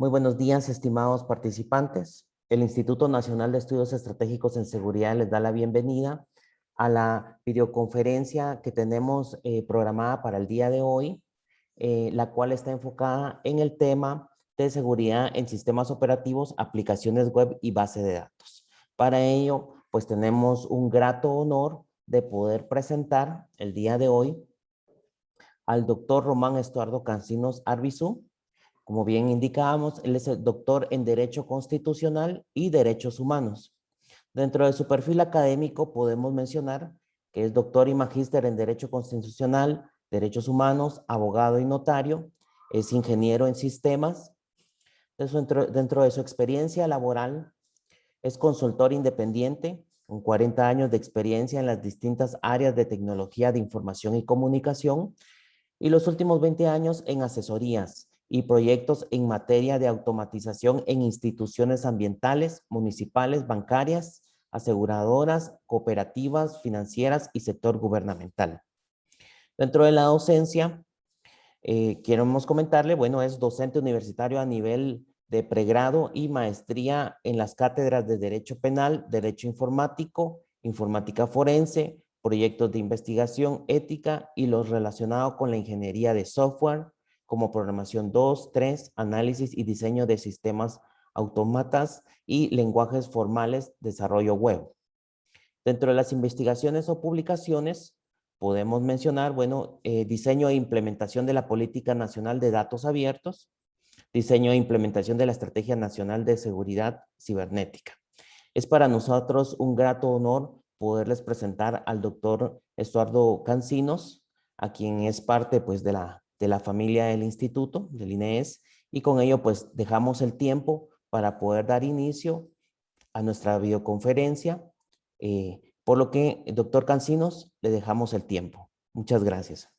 Muy buenos días, estimados participantes. El Instituto Nacional de Estudios Estratégicos en Seguridad les da la bienvenida a la videoconferencia que tenemos programada para el día de hoy, la cual está enfocada en el tema de seguridad en sistemas operativos, aplicaciones web y base de datos. Para ello, pues tenemos un grato honor de poder presentar el día de hoy al doctor Román Estuardo Cancinos Arbizu. Como bien indicábamos, él es el doctor en Derecho Constitucional y Derechos Humanos. Dentro de su perfil académico podemos mencionar que es doctor y magíster en Derecho Constitucional, Derechos Humanos, abogado y notario, es ingeniero en sistemas. Dentro de su experiencia laboral, es consultor independiente con 40 años de experiencia en las distintas áreas de tecnología de información y comunicación y los últimos 20 años en asesorías y proyectos en materia de automatización en instituciones ambientales, municipales, bancarias, aseguradoras, cooperativas, financieras y sector gubernamental. Dentro de la docencia, queremos comentarle, bueno, es docente universitario a nivel de pregrado y maestría en las cátedras de Derecho Penal, Derecho Informático, Informática Forense, proyectos de investigación, ética y los relacionados con la ingeniería de software, como programación 2, 3, análisis y diseño de sistemas autómatas y lenguajes formales, desarrollo web. Dentro de las investigaciones o publicaciones, podemos mencionar, bueno, diseño e implementación de la Política Nacional de Datos Abiertos, diseño e implementación de la Estrategia Nacional de Seguridad Cibernética. Es para nosotros un grato honor poderles presentar al doctor Estuardo Cancinos, a quien es parte pues de la familia del instituto, del INEES, y con ello pues dejamos el tiempo para poder dar inicio a nuestra videoconferencia, por lo que, doctor Cancinos, le dejamos el tiempo. Muchas gracias.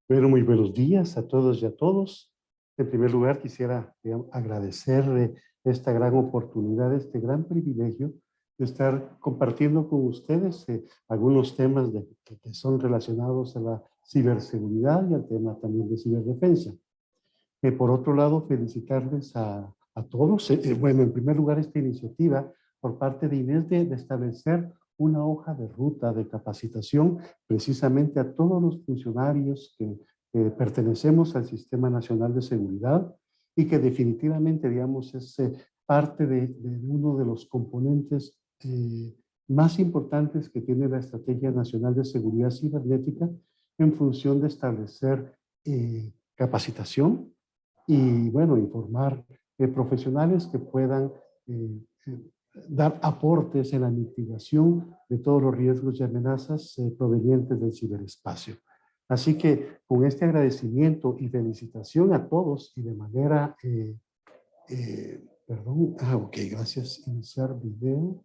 Bueno, muy buenos días a todos y a todos. En primer lugar, quisiera agradecer esta gran oportunidad, este gran privilegio de estar compartiendo con ustedes algunos temas que son relacionados a la ciberseguridad y al tema también de ciberdefensa. Por otro lado, felicitarles a todos. Bueno, en primer lugar, esta iniciativa por parte de Inés de establecer una hoja de ruta de capacitación precisamente a todos los funcionarios que pertenecemos al Sistema Nacional de Seguridad y que definitivamente, digamos, es parte de uno de los componentes más importantes que tiene la Estrategia Nacional de Seguridad Cibernética en función de establecer capacitación y, bueno, informar profesionales que puedan dar aportes en la mitigación de todos los riesgos y amenazas provenientes del ciberespacio. Así que con este agradecimiento y felicitación a todos y de manera, ok, gracias, iniciar video.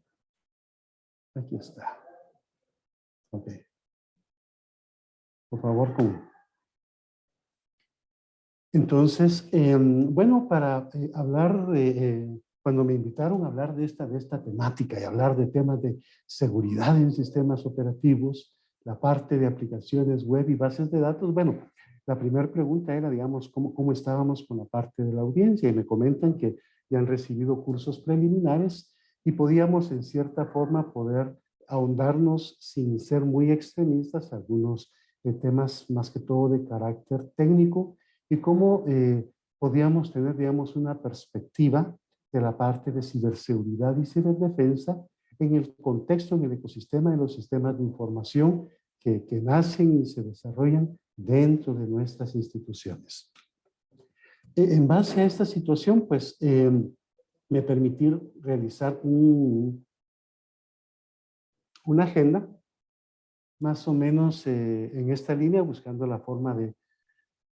Aquí está. Ok. Por favor, Entonces, bueno, para hablar cuando me invitaron a hablar de esta temática y hablar de temas de seguridad en sistemas operativos, la parte de aplicaciones web y bases de datos, bueno, la primera pregunta era, digamos, cómo estábamos con la parte de la audiencia y me comentan que ya han recibido cursos preliminares y podíamos en cierta forma poder ahondarnos sin ser muy extremistas, algunos temas más que todo de carácter técnico, y cómo podíamos tener, digamos, una perspectiva de la parte de ciberseguridad y ciberdefensa en el contexto, en el ecosistema de los sistemas de información que nacen y se desarrollan dentro de nuestras instituciones. En base a esta situación, pues, me permití realizar una agenda más o menos en esta línea, buscando la forma de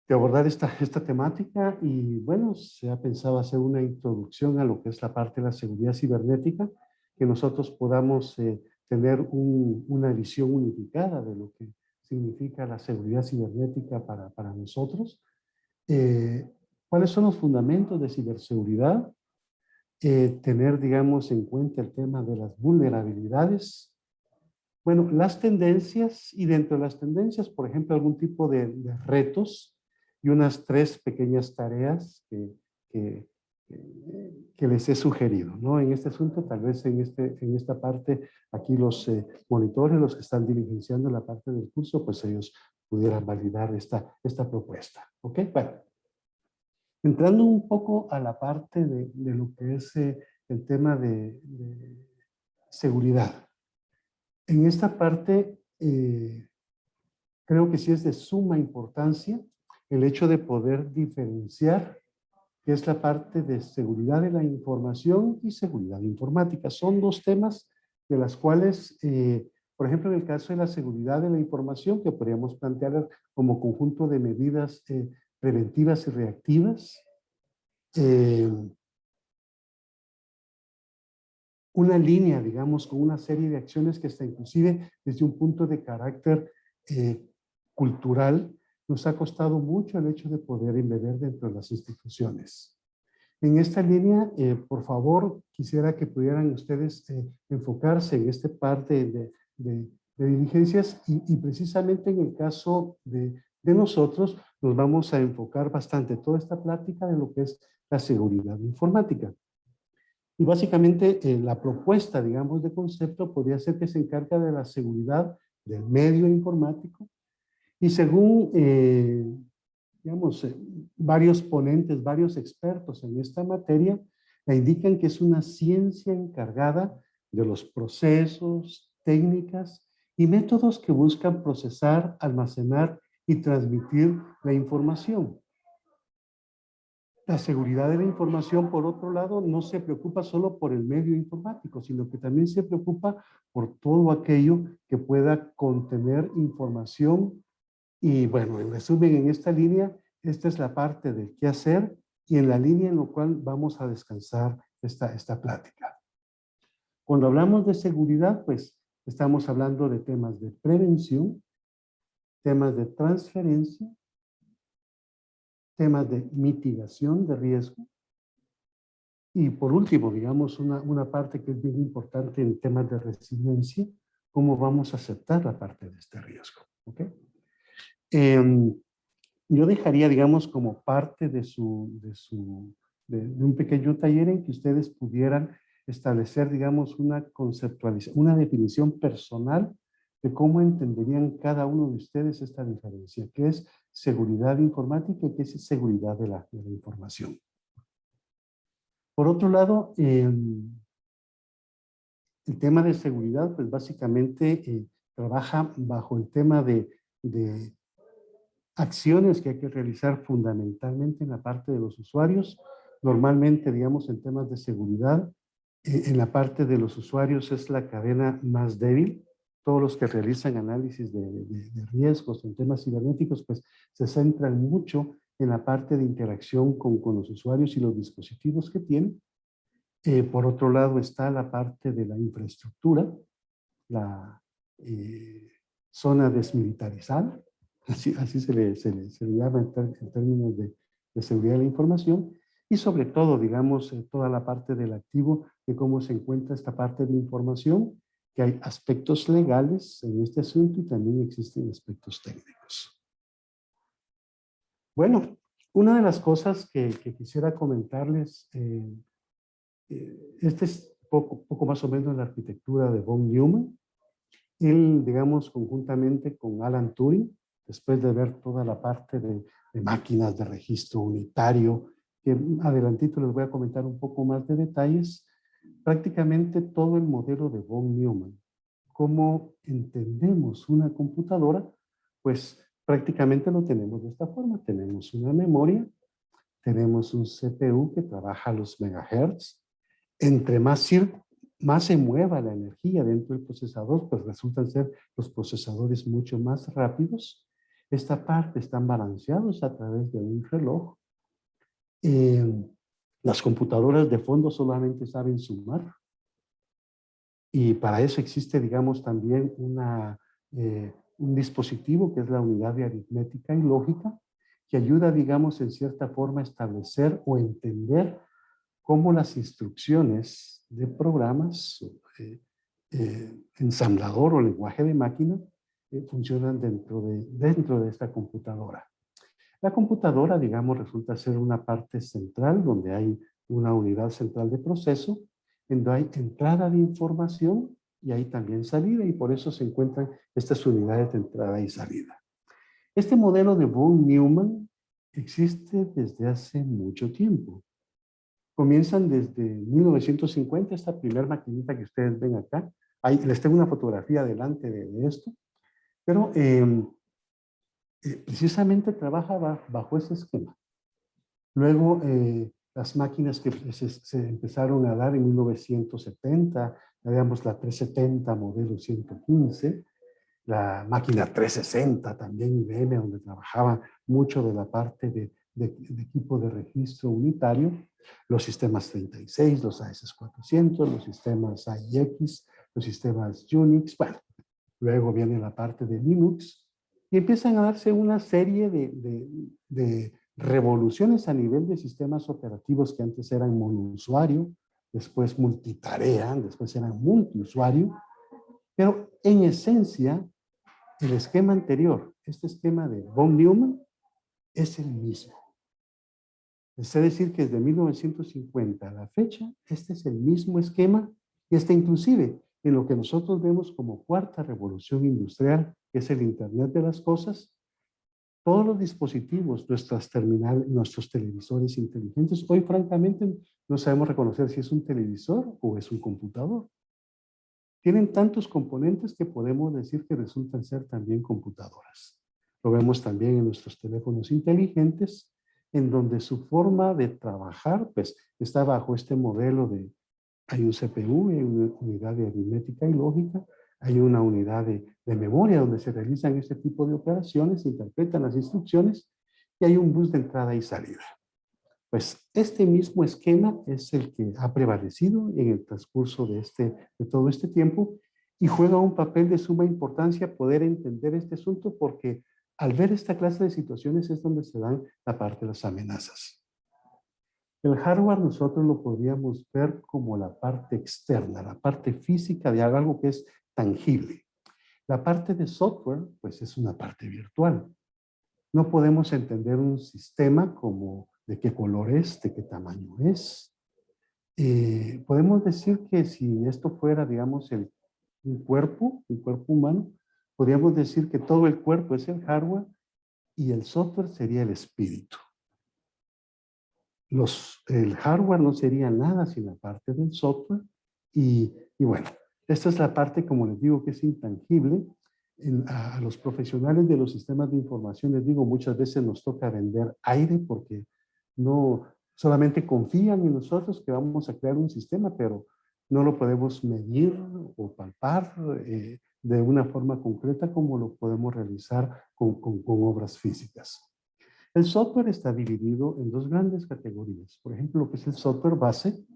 abordar esta temática y bueno, se ha pensado hacer una introducción a lo que es la parte de la seguridad cibernética, que nosotros podamos tener una visión unificada de lo que significa la seguridad cibernética para nosotros. ¿Cuáles son los fundamentos de ciberseguridad? Tener, digamos, en cuenta el tema de las vulnerabilidades. Bueno, las tendencias y dentro de las tendencias, por ejemplo, algún tipo de retos y unas 3 pequeñas tareas que les he sugerido, ¿no? En este asunto, tal vez en esta parte, aquí los monitores, los que están diligenciando la parte del curso, pues ellos pudieran validar esta propuesta. ¿Ok? Bueno, entrando un poco a la parte de lo que es el tema de seguridad. En esta parte, creo que sí es de suma importancia el hecho de poder diferenciar qué es la parte de seguridad de la información y seguridad informática. Son 2 temas de las cuales, por ejemplo, en el caso de la seguridad de la información, que podríamos plantear como conjunto de medidas preventivas y reactivas, una línea, digamos, con una serie de acciones que hasta inclusive desde un punto de carácter cultural, nos ha costado mucho el hecho de poder embeber dentro de las instituciones. En esta línea, por favor, quisiera que pudieran ustedes enfocarse en esta parte de diligencias y precisamente en el caso de nosotros nos vamos a enfocar bastante toda esta plática de lo que es la seguridad informática. Y básicamente la propuesta, digamos, de concepto podría ser que se encarga de la seguridad del medio informático y según, digamos, varios ponentes, varios expertos en esta materia, la indican que es una ciencia encargada de los procesos, técnicas y métodos que buscan procesar, almacenar y transmitir la información. La seguridad de la información, por otro lado, no se preocupa solo por el medio informático, sino que también se preocupa por todo aquello que pueda contener información. Y bueno, en resumen, en esta línea, esta es la parte del qué hacer y en la línea en la cual vamos a descansar esta plática. Cuando hablamos de seguridad, pues estamos hablando de temas de prevención, temas de transferencia, temas de mitigación de riesgo. Y por último, digamos, una parte que es bien importante en temas de resiliencia, cómo vamos a aceptar la parte de este riesgo. ¿Okay? Yo dejaría, digamos, como parte de un pequeño taller en que ustedes pudieran establecer, digamos, una conceptualización, una definición personal de cómo entenderían cada uno de ustedes esta diferencia, qué es seguridad informática y qué es seguridad de la información. Por otro lado, el tema de seguridad, pues básicamente trabaja bajo el tema de acciones que hay que realizar fundamentalmente en la parte de los usuarios. Normalmente, digamos, en temas de seguridad, en la parte de los usuarios es la cadena más débil. Todos los que realizan análisis de riesgos en temas cibernéticos, pues se centran mucho en la parte de interacción con los usuarios y los dispositivos que tienen. Por otro lado está la parte de la infraestructura, la zona desmilitarizada, así se le llama en términos de seguridad de la información, y sobre todo, digamos, toda la parte del activo, de cómo se encuentra esta parte de información, que hay aspectos legales en este asunto y también existen aspectos técnicos. Bueno, una de las cosas que quisiera comentarles, este es poco más o menos la arquitectura de von Neumann. Él, digamos, conjuntamente con Alan Turing, después de ver toda la parte de máquinas de registro unitario, que adelantito les voy a comentar un poco más de detalles, prácticamente todo el modelo de von Neumann, cómo entendemos una computadora, pues prácticamente lo tenemos de esta forma. Tenemos una memoria, tenemos un CPU que trabaja a los megahertz. Entre más se mueva la energía dentro del procesador, pues resultan ser los procesadores mucho más rápidos. Esta parte están balanceados a través de un reloj. Las computadoras de fondo solamente saben sumar. Y para eso existe, digamos, también un dispositivo que es la unidad de aritmética y lógica, que ayuda, digamos, en cierta forma a establecer o entender cómo las instrucciones de programas, ensamblador o lenguaje de máquina, funcionan dentro de esta computadora. La computadora, digamos, resulta ser una parte central donde hay una unidad central de proceso, en donde hay entrada de información y hay también salida, y por eso se encuentran estas unidades de entrada y salida. Este modelo de von Neumann existe desde hace mucho tiempo. Comienzan desde 1950, esta primera maquinita que ustedes ven acá. Ahí les tengo una fotografía delante de esto, pero precisamente trabaja bajo ese esquema. Luego, las máquinas que se empezaron a dar en 1970, digamos la 370 modelo 115, la máquina 360 también IBM, donde trabajaba mucho de la parte de equipo de registro unitario, los sistemas 36, los AS400, los sistemas AIX, los sistemas Unix, bueno, luego viene la parte de Linux, y empiezan a darse una serie de revoluciones a nivel de sistemas operativos que antes eran monousuario, después multitarea, después eran multiusuario, pero en esencia, el esquema anterior, este esquema de von Neumann, es el mismo. Es decir, que desde 1950 a la fecha, este es el mismo esquema y está inclusive en lo que nosotros vemos como cuarta revolución industrial, que es el Internet de las cosas. Todos los dispositivos, nuestras terminales, nuestros televisores inteligentes, hoy francamente no sabemos reconocer si es un televisor o es un computador. Tienen tantos componentes que podemos decir que resultan ser también computadoras. Lo vemos también en nuestros teléfonos inteligentes, en donde su forma de trabajar pues, está bajo este modelo de, hay un CPU, hay una unidad de aritmética y lógica, hay una unidad de memoria donde se realizan este tipo de operaciones, se interpretan las instrucciones y hay un bus de entrada y salida. Pues este mismo esquema es el que ha prevalecido en el transcurso de todo este tiempo y juega un papel de suma importancia poder entender este asunto porque al ver esta clase de situaciones es donde se dan la parte de las amenazas. El hardware nosotros lo podríamos ver como la parte externa, la parte física de algo que es tangible. La parte de software, pues es una parte virtual. No podemos entender un sistema como de qué color es, de qué tamaño es. Podemos decir que si esto fuera, digamos, un cuerpo humano, podríamos decir que todo el cuerpo es el hardware y el software sería el espíritu. El hardware no sería nada sin la parte del software y bueno, esta es la parte, como les digo, que es intangible. A los profesionales de los sistemas de información les digo, muchas veces nos toca vender aire porque no solamente confían en nosotros que vamos a crear un sistema, pero no lo podemos medir o palpar de una forma concreta como lo podemos realizar con obras físicas. El software está dividido en dos grandes categorías. Por ejemplo, lo que es el software base.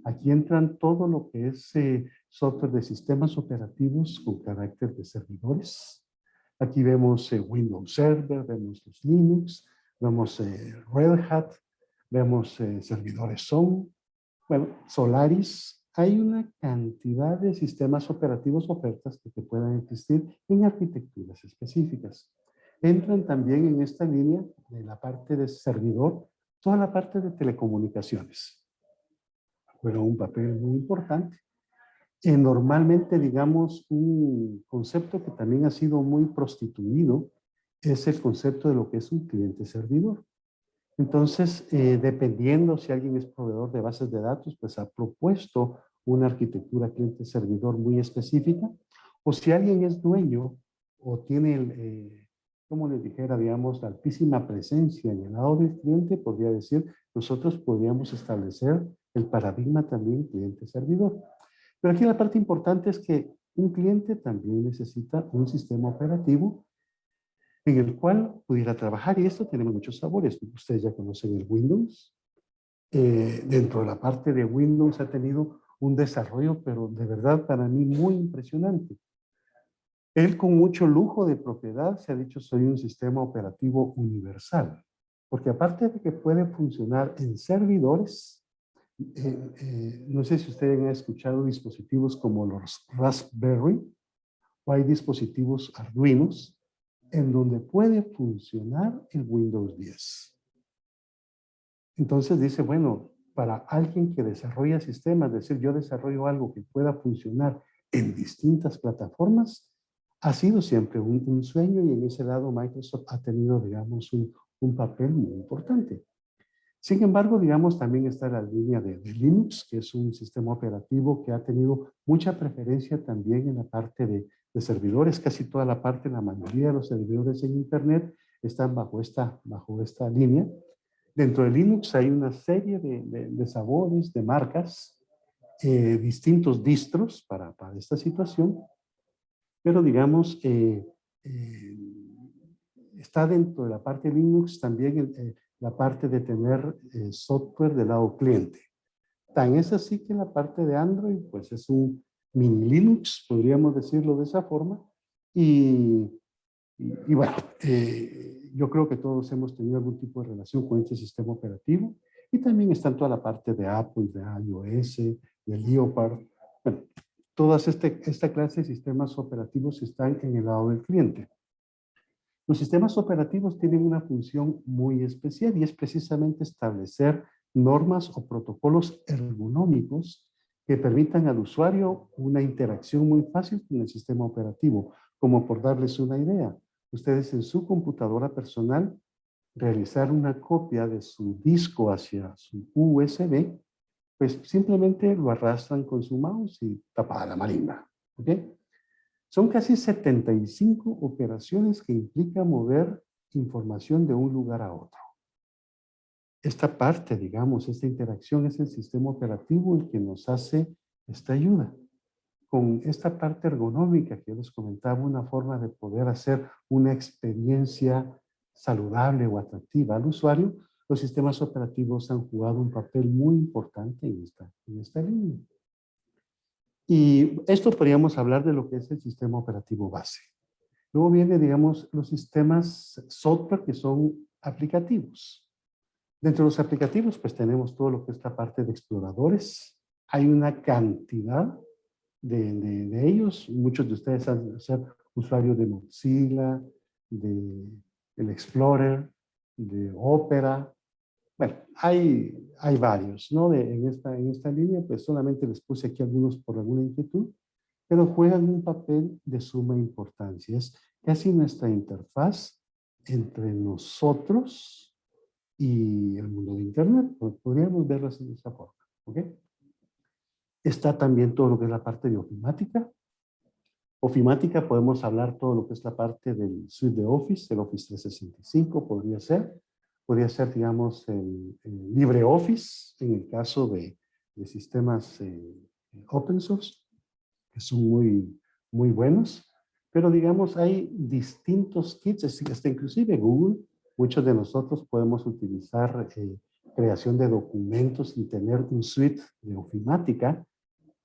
Aquí entran todo lo que es software de sistemas operativos con carácter de servidores. Aquí vemos Windows Server, vemos los Linux, vemos Red Hat, vemos servidores Sun, bueno, Solaris. Hay una cantidad de sistemas operativos ofertas que puedan existir en arquitecturas específicas. Entran también en esta línea de la parte de servidor, toda la parte de telecomunicaciones. Juega un papel muy importante. Normalmente, digamos, un concepto que también ha sido muy prostituido es el concepto de lo que es un cliente-servidor. Entonces, dependiendo si alguien es proveedor de bases de datos, pues ha propuesto una arquitectura cliente-servidor muy específica, o si alguien es dueño o tiene, como les dijera, digamos, la altísima presencia en el lado del cliente, podría decir, nosotros podríamos establecer el paradigma también cliente-servidor. Pero aquí la parte importante es que un cliente también necesita un sistema operativo en el cual pudiera trabajar, y esto tiene muchos sabores. Ustedes ya conocen el Windows. Dentro de la parte de Windows ha tenido un desarrollo, pero de verdad para mí muy impresionante. Él con mucho lujo de propiedad se ha dicho soy un sistema operativo universal, porque aparte de que puede funcionar en servidores, no sé si ustedes han escuchado dispositivos como los Raspberry, o hay dispositivos Arduinos, en donde puede funcionar el Windows 10. Entonces dice, bueno, para alguien que desarrolla sistemas, es decir, yo desarrollo algo que pueda funcionar en distintas plataformas, ha sido siempre un sueño, y en ese lado Microsoft ha tenido, digamos, un papel muy importante. Sin embargo, digamos, también está la línea de Linux, que es un sistema operativo que ha tenido mucha preferencia también en la parte de servidores. Casi toda la parte, la mayoría de los servidores en Internet están bajo esta línea. Dentro de Linux hay una serie de sabores, de marcas, distintos distros para esta situación, pero digamos, está dentro de la parte de Linux también la parte de tener software del lado cliente. Tan es así que la parte de Android, pues es un mini Linux, podríamos decirlo de esa forma, y bueno, yo creo que todos hemos tenido algún tipo de relación con este sistema operativo, y también está en toda la parte de Apple, de iOS, de Leopard. Bueno, todas esta clase de sistemas operativos están en el lado del cliente. Los sistemas operativos tienen una función muy especial, y es precisamente establecer normas o protocolos ergonómicos que permitan al usuario una interacción muy fácil con el sistema operativo. Como por darles una idea, ustedes en su computadora personal realizar una copia de su disco hacia su USB, pues simplemente lo arrastran con su mouse y tapada la marimba. ¿Ok? Son casi 75 operaciones que implican mover información de un lugar a otro. Esta parte, digamos, esta interacción es el sistema operativo el que nos hace esta ayuda. Con esta parte ergonómica que yo les comentaba, una forma de poder hacer una experiencia saludable o atractiva al usuario, los sistemas operativos han jugado un papel muy importante en esta línea. Y esto podríamos hablar de lo que es el sistema operativo base. Luego viene, digamos, los sistemas software que son aplicativos. Dentro de los aplicativos, pues tenemos todo lo que es la parte de exploradores. Hay una cantidad de ellos. Muchos de ustedes han de ser usuarios de Mozilla, del Explorer, de Opera. Bueno, hay varios, ¿no? En esta línea, pues solamente les puse aquí algunos por alguna inquietud, pero juegan un papel de suma importancia. Es casi nuestra interfaz entre nosotros y el mundo de Internet. Podríamos verlo así de esa forma. ¿Ok? Está también todo lo que es la parte de ofimática. Ofimática podemos hablar todo lo que es la parte del suite de Office, el Office 365 podría ser. Podría ser, digamos, el LibreOffice en el caso de sistemas open source, que son muy buenos, pero digamos hay distintos kits, hasta inclusive Google, muchos de nosotros podemos utilizar creación de documentos y tener un suite de ofimática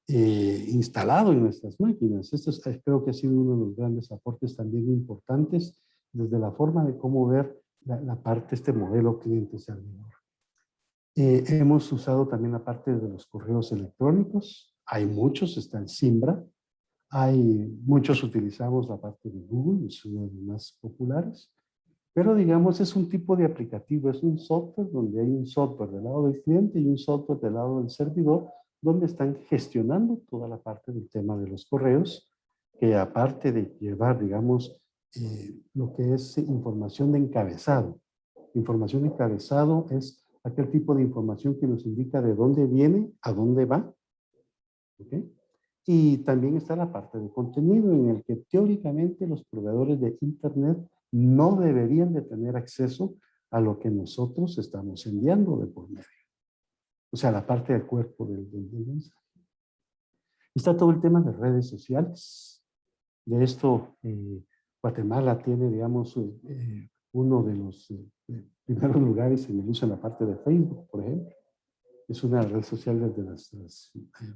instalado en nuestras máquinas. Esto creo que ha sido uno de los grandes aportes también importantes desde la forma de cómo ver la parte, este modelo cliente-servidor. Hemos usado también la parte de los correos electrónicos. Hay muchos, está el Simbra. Muchos utilizamos la parte de Google, es uno de los más populares. Pero digamos, es un tipo de aplicativo, es un software donde hay un software del lado del cliente y un software del lado del servidor, donde están gestionando toda la parte del tema de los correos, que aparte de llevar, digamos, lo que es información de encabezado. Información de encabezado es aquel tipo de información que nos indica de dónde viene, a dónde va. ¿Ok? Y también está la parte de contenido en el que teóricamente los proveedores de Internet no deberían de tener acceso a lo que nosotros estamos enviando de por medio. O sea, la parte del cuerpo del mensaje. Está todo el tema de redes sociales. De esto, Guatemala tiene, digamos, uno de los primeros lugares en el uso en la parte de Facebook, por ejemplo. Es una red social de las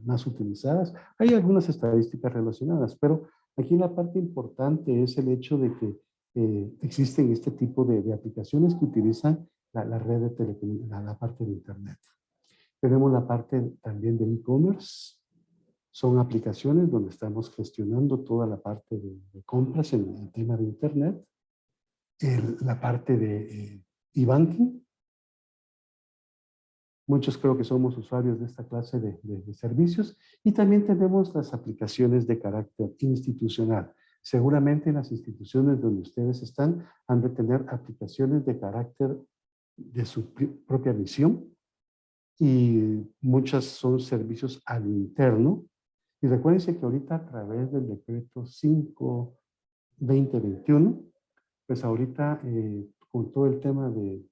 más utilizadas. Hay algunas estadísticas relacionadas, pero aquí la parte importante es el hecho de que existen este tipo de aplicaciones que utilizan la red de telecomunicaciones, la parte de Internet. Tenemos la parte también de e-commerce. Son aplicaciones donde estamos gestionando toda la parte de compras en el tema de Internet. la parte de e-banking. Muchos creo que somos usuarios de esta clase de servicios. Y también tenemos las aplicaciones de carácter institucional. Seguramente en las instituciones donde ustedes están han de tener aplicaciones de carácter de su propia misión. Y muchas son servicios al interno. Y recuérdense que ahorita a través del decreto 5/2021, pues ahorita con todo el tema de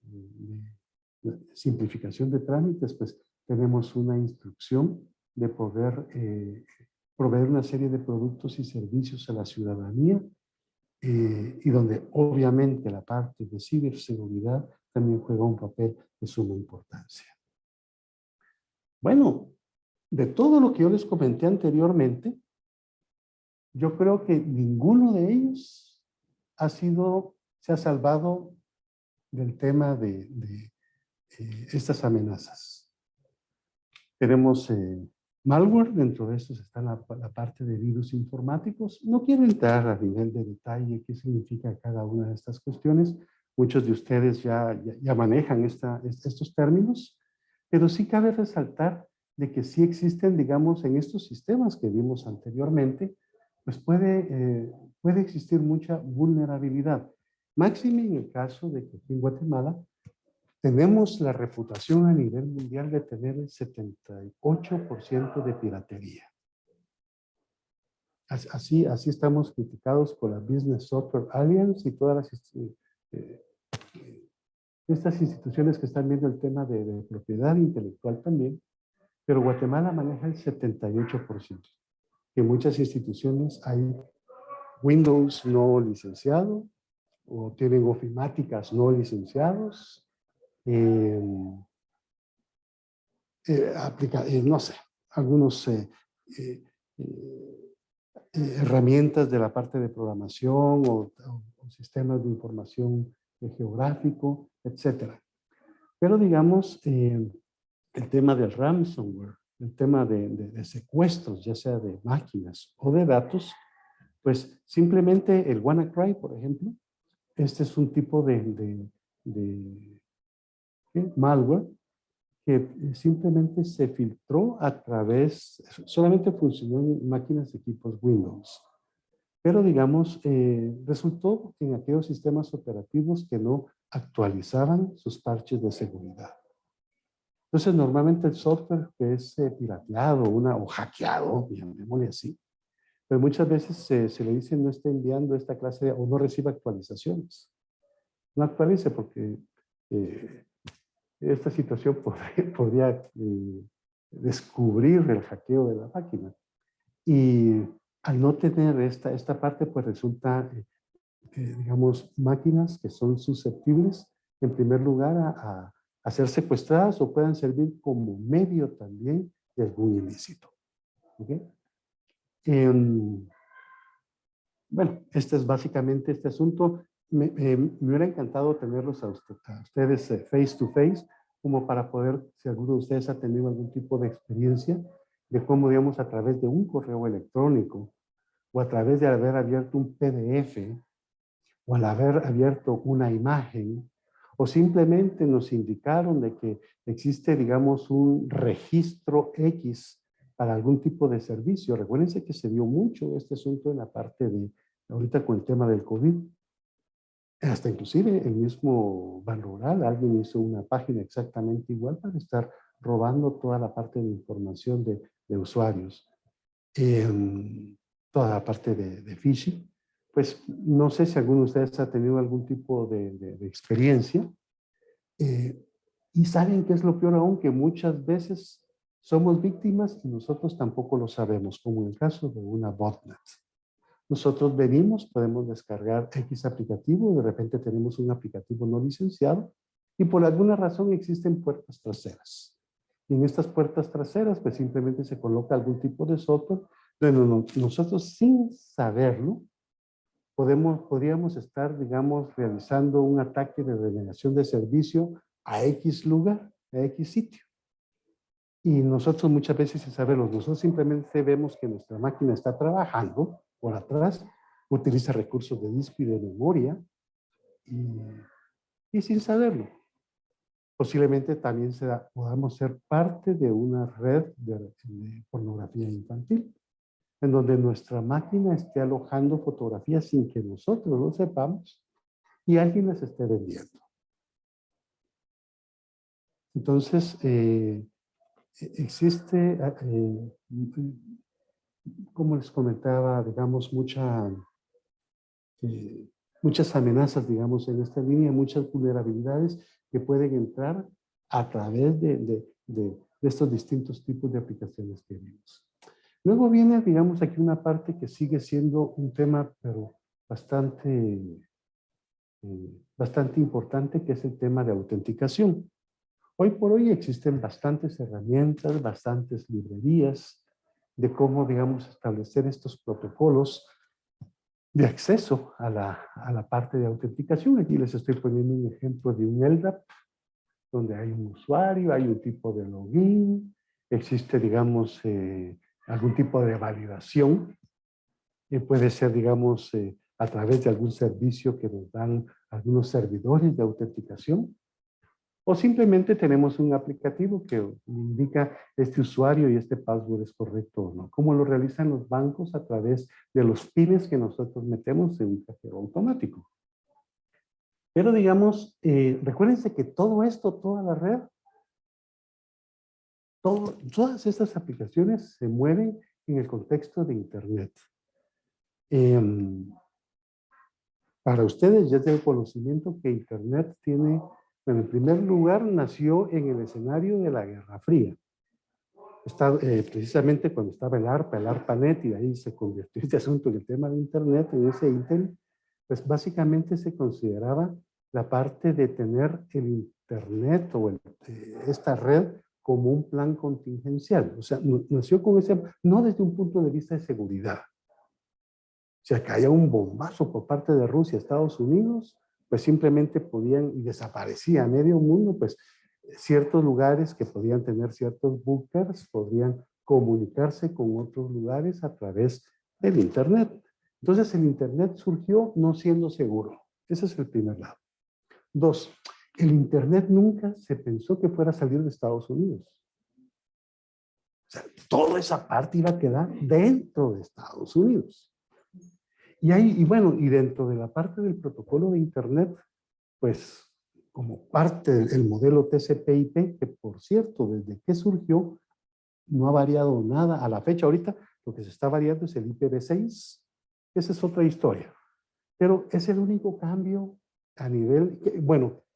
simplificación de trámites, pues tenemos una instrucción de poder proveer una serie de productos y servicios a la ciudadanía y donde obviamente la parte de ciberseguridad también juega un papel de suma importancia. Bueno, de todo lo que yo les comenté anteriormente, yo creo que ninguno de ellos se ha salvado del tema de estas amenazas. Tenemos malware, dentro de estos está la parte de virus informáticos. No quiero entrar a nivel de detalle qué significa cada una de estas cuestiones. Muchos de ustedes ya manejan estos términos, pero sí cabe resaltar de que sí existen, digamos, en estos sistemas que vimos anteriormente, pues puede existir mucha vulnerabilidad. Máxime en el caso de que aquí en Guatemala tenemos la reputación a nivel mundial de tener el 78% de piratería. Así estamos criticados por la Business Software Alliance y todas estas instituciones que están viendo el tema de propiedad intelectual también, pero Guatemala maneja el 78%. En muchas instituciones hay Windows no licenciado o tienen ofimáticas no licenciados. No sé, algunos herramientas de la parte de programación o sistemas de información geográfico, etcétera. Pero digamos, el tema del ransomware, el tema de secuestros, ya sea de máquinas o de datos, pues simplemente el WannaCry, por ejemplo, este es un tipo de malware que simplemente se filtró solamente funcionó en máquinas de equipos Windows. Pero digamos, resultó en aquellos sistemas operativos que no actualizaban sus parches de seguridad. Entonces, normalmente el software que es pirateado o hackeado, llamémosle así, pero muchas veces se le dice no está enviando esta clase o no recibe actualizaciones. No actualice porque esta situación podría descubrir el hackeo de la máquina. Y al no tener esta parte, pues resulta, digamos, máquinas que son susceptibles, en primer lugar, a ser secuestradas o puedan servir como medio también de algún ilícito. ¿Okay? Bueno, este es básicamente este asunto. Me hubiera encantado tenerlos a ustedes face to face, como para poder, si alguno de ustedes ha tenido algún tipo de experiencia de cómo, digamos, a través de un correo electrónico o a través de haber abierto un PDF o al haber abierto una imagen o simplemente nos indicaron de que existe, digamos, un registro X para algún tipo de servicio. Recuérdense que se dio mucho este asunto en la parte de, ahorita con el tema del COVID. Hasta inclusive el mismo Banrural, alguien hizo una página exactamente igual para estar robando toda la parte de información de usuarios. Toda la parte de phishing. Pues no sé si alguno de ustedes ha tenido algún tipo de experiencia. Y saben qué es lo peor aún, que muchas veces somos víctimas y nosotros tampoco lo sabemos, como en el caso de una botnet. Nosotros venimos, podemos descargar X aplicativo, de repente tenemos un aplicativo no licenciado y por alguna razón existen puertas traseras. Y en estas puertas traseras, pues simplemente se coloca algún tipo de software, pero nosotros sin saberlo, podríamos estar, digamos, realizando un ataque de denegación de servicio a X lugar, a X sitio. Y nosotros muchas veces sin saberlo, nosotros simplemente vemos que nuestra máquina está trabajando por atrás, utiliza recursos de disco y de memoria, y sin saberlo. Posiblemente también podamos ser parte de una red de pornografía infantil, en donde nuestra máquina esté alojando fotografías sin que nosotros lo sepamos y alguien las esté vendiendo. Entonces, existe, como les comentaba, digamos, muchas amenazas, digamos, en esta línea, muchas vulnerabilidades que pueden entrar a través de estos distintos tipos de aplicaciones que vimos. Luego viene, digamos, aquí una parte que sigue siendo un tema, pero bastante importante, que es el tema de autenticación. Hoy por hoy existen bastantes herramientas, bastantes librerías de cómo, digamos, establecer estos protocolos de acceso a la parte de autenticación. Aquí les estoy poniendo un ejemplo de un LDAP, donde hay un usuario, hay un tipo de login, existe, digamos, algún tipo de validación, puede ser, digamos, a través de algún servicio que nos dan algunos servidores de autenticación, o simplemente tenemos un aplicativo que indica este usuario y este password es correcto o no, como lo realizan los bancos a través de los pines que nosotros metemos en un cajero automático. Pero digamos, recuérdense que todo esto, toda la red, todas estas aplicaciones se mueven en el contexto de Internet. Para ustedes ya es del conocimiento que Internet tiene, bueno, en primer lugar nació en el escenario de la Guerra Fría. Precisamente cuando estaba el ARPANET, y ahí se convirtió este asunto en el tema de Internet, en ese Intel, pues básicamente se consideraba la parte de tener el Internet o esta red como un plan contingencial. O sea, nació con ese, no desde un punto de vista de seguridad. Si caía un bombazo por parte de Rusia a Estados Unidos, pues simplemente podían, y desaparecía medio mundo, pues ciertos lugares que podían tener ciertos bunkers podrían comunicarse con otros lugares a través del Internet. Entonces el Internet surgió no siendo seguro. Ese es el primer lado. Dos, el Internet nunca se pensó que fuera a salir de Estados Unidos. O sea, toda esa parte iba a quedar dentro de Estados Unidos. Y bueno, y dentro de la parte del protocolo de Internet, pues como parte del modelo TCP/IP, que por cierto, desde que surgió, no ha variado nada a la fecha. Ahorita lo que se está variando es el IPv6. Esa es otra historia. Pero es el único cambio a nivel,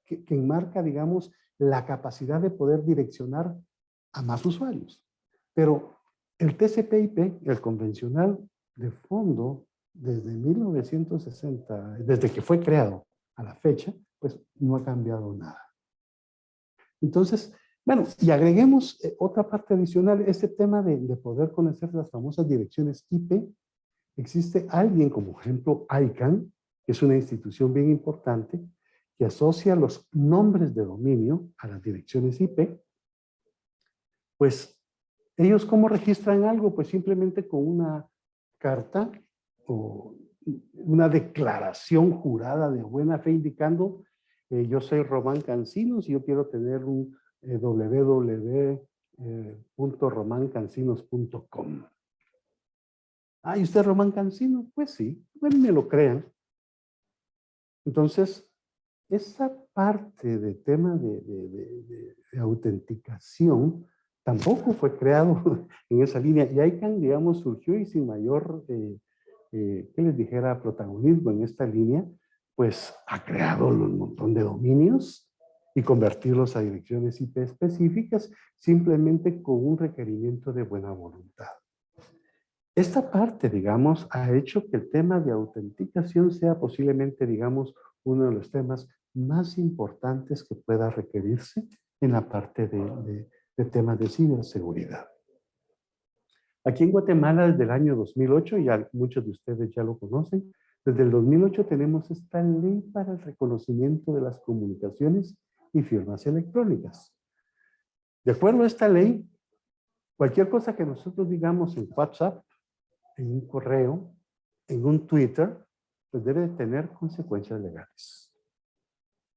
que enmarca, digamos, la capacidad de poder direccionar a más usuarios. Pero el TCP/IP, el convencional de fondo, desde 1960, desde que fue creado a la fecha, pues no ha cambiado nada. Entonces, bueno, y agreguemos otra parte adicional, este tema de poder conocer las famosas direcciones IP. Existe alguien, como ejemplo ICANN, que es una institución bien importante, que asocia los nombres de dominio a las direcciones IP. Pues, ¿ellos cómo registran algo? Pues simplemente con una carta o una declaración jurada de buena fe indicando yo soy Román Cancinos y yo quiero tener un www.romancancinos.com. Ah, ¿y usted es Román Cancinos? Pues sí, bueno, me lo crean. Entonces, esa parte de tema de autenticación tampoco fue creado en esa línea. Y ICANN, digamos, surgió y sin mayor, que les dijera, protagonismo en esta línea, pues ha creado un montón de dominios y convertirlos a direcciones IP específicas simplemente con un requerimiento de buena voluntad. Esta parte, digamos, ha hecho que el tema de autenticación sea posiblemente, digamos, uno de los temas más importantes que pueda requerirse en la parte de temas de ciberseguridad. Aquí en Guatemala, desde el año 2008, ya muchos de ustedes ya lo conocen, desde el 2008 tenemos esta ley para el reconocimiento de las comunicaciones y firmas electrónicas. De acuerdo a esta ley, cualquier cosa que nosotros digamos en WhatsApp, en un correo, en un Twitter, pues debe tener consecuencias legales.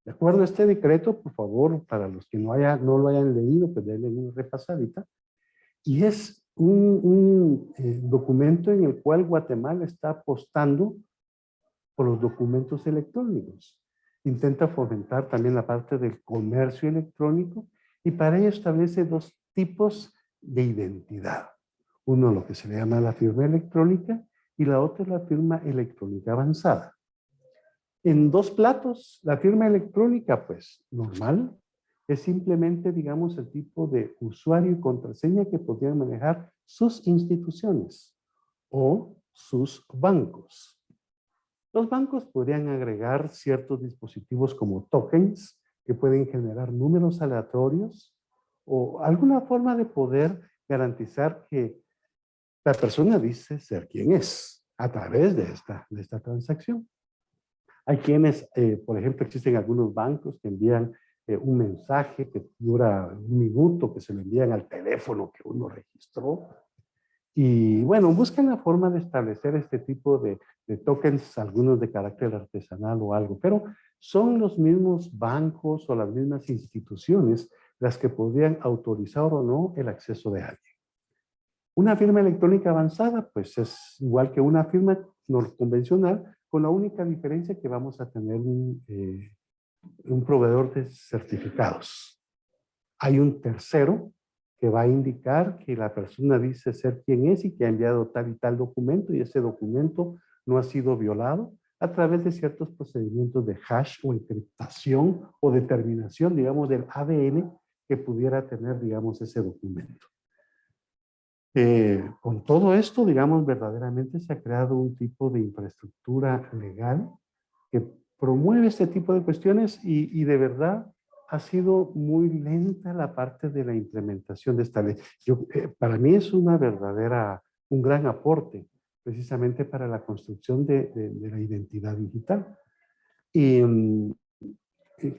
De acuerdo a este decreto, por favor, para los que no lo hayan leído, pues denle una repasadita. Y es un documento en el cual Guatemala está apostando por los documentos electrónicos. Intenta fomentar también la parte del comercio electrónico y para ello establece dos tipos de identidad. Uno lo que se le llama la firma electrónica y la otra es la firma electrónica avanzada. En dos platos, la firma electrónica, pues normal, es simplemente, digamos, el tipo de usuario y contraseña que podrían manejar sus instituciones o sus bancos. Los bancos podrían agregar ciertos dispositivos como tokens que pueden generar números aleatorios o alguna forma de poder garantizar que la persona dice ser quien es a través de esta transacción. Hay quienes, por ejemplo, existen algunos bancos que envían un mensaje que dura 1 minuto, que se lo envían al teléfono que uno registró. Y bueno, buscan la forma de establecer este tipo de tokens, algunos de carácter artesanal o algo, pero son los mismos bancos o las mismas instituciones las que podrían autorizar o no el acceso de alguien. Una firma electrónica avanzada, pues es igual que una firma no convencional, con la única diferencia que vamos a tener un proveedor de certificados. Hay un tercero que va a indicar que la persona dice ser quien es y que ha enviado tal y tal documento y ese documento no ha sido violado a través de ciertos procedimientos de hash o encriptación o determinación, digamos, del ADN que pudiera tener, digamos, ese documento. Con todo esto, digamos, verdaderamente se ha creado un tipo de infraestructura legal que promueve este tipo de cuestiones y de verdad ha sido muy lenta la parte de la implementación de esta ley. Para mí es un gran aporte precisamente para la construcción de la identidad digital. Y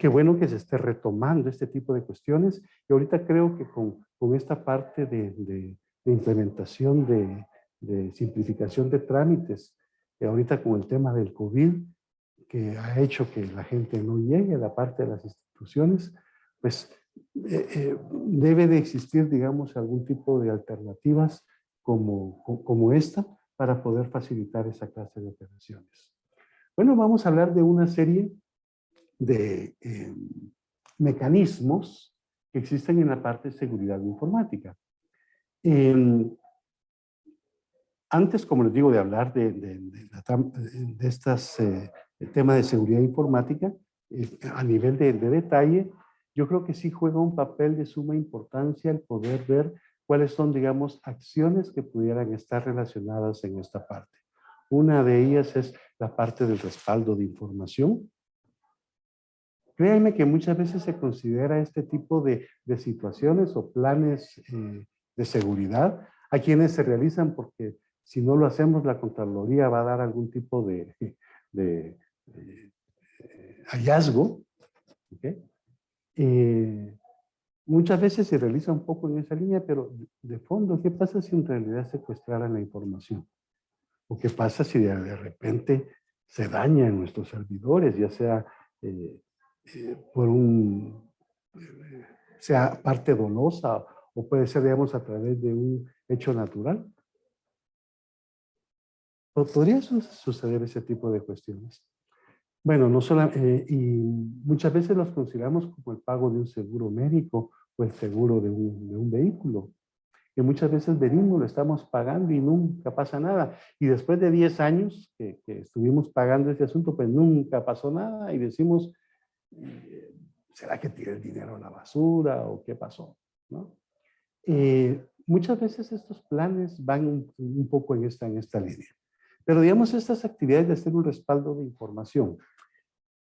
qué bueno que se esté retomando este tipo de cuestiones. Y ahorita creo que con esta parte de implementación de simplificación de trámites, ahorita con el tema del COVID, que ha hecho que la gente no llegue a la parte de las instituciones, pues debe de existir, digamos, algún tipo de alternativas como esta para poder facilitar esa clase de operaciones. Bueno, vamos a hablar de una serie de mecanismos que existen en la parte de seguridad informática. Antes, como les digo, de hablar de estas temas de seguridad informática, a nivel de detalle, yo creo que sí juega un papel de suma importancia el poder ver cuáles son, digamos, acciones que pudieran estar relacionadas en esta parte. Una de ellas es la parte del respaldo de información. Créanme que muchas veces se considera este tipo de situaciones o planes de seguridad a quienes se realizan porque si no lo hacemos la Contraloría va a dar algún tipo de hallazgo. ¿Okay? Muchas veces se realiza un poco en esa línea, pero de fondo, ¿qué pasa si en realidad secuestraran la información? ¿O qué pasa si de repente se dañan nuestros servidores, ya sea sea parte dolosa o puede ser, digamos, a través de un hecho natural? ¿Podría suceder ese tipo de cuestiones? Bueno, no solamente, y muchas veces los consideramos como el pago de un seguro médico o el seguro de un vehículo, que muchas veces venimos, lo estamos pagando y nunca pasa nada. Y después de 10 años que estuvimos pagando este asunto, pues nunca pasó nada y decimos, ¿será que tiré el dinero a la basura o qué pasó? ¿No? Muchas veces estos planes van un poco en esta línea. Pero digamos, estas actividades de hacer un respaldo de información,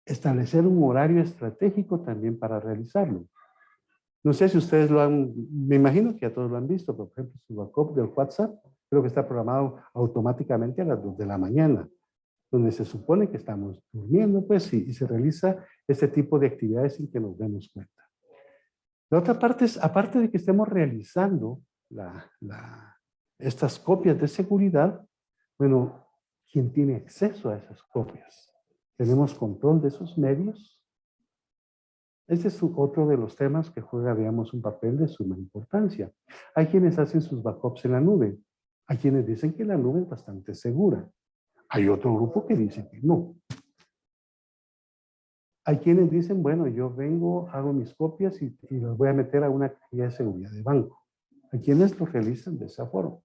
establecer un horario estratégico también para realizarlo. No sé si ustedes lo han, me imagino que ya todos lo han visto, por ejemplo, su backup del WhatsApp, creo que está programado automáticamente a las 2 de la mañana, donde se supone que estamos durmiendo, pues, y se realiza este tipo de actividades sin que nos demos cuenta. La otra parte es, aparte de que estemos realizando estas copias de seguridad, bueno, ¿quién tiene acceso a esas copias? ¿Tenemos control de esos medios? Este es otro de los temas que juega, digamos, un papel de suma importancia. Hay quienes hacen sus backups en la nube. Hay quienes dicen que la nube es bastante segura. Hay otro grupo que dice que no. Hay quienes dicen, bueno, yo vengo, hago mis copias y las voy a meter a una guía de seguridad de banco. Hay quienes lo realizan de esa forma.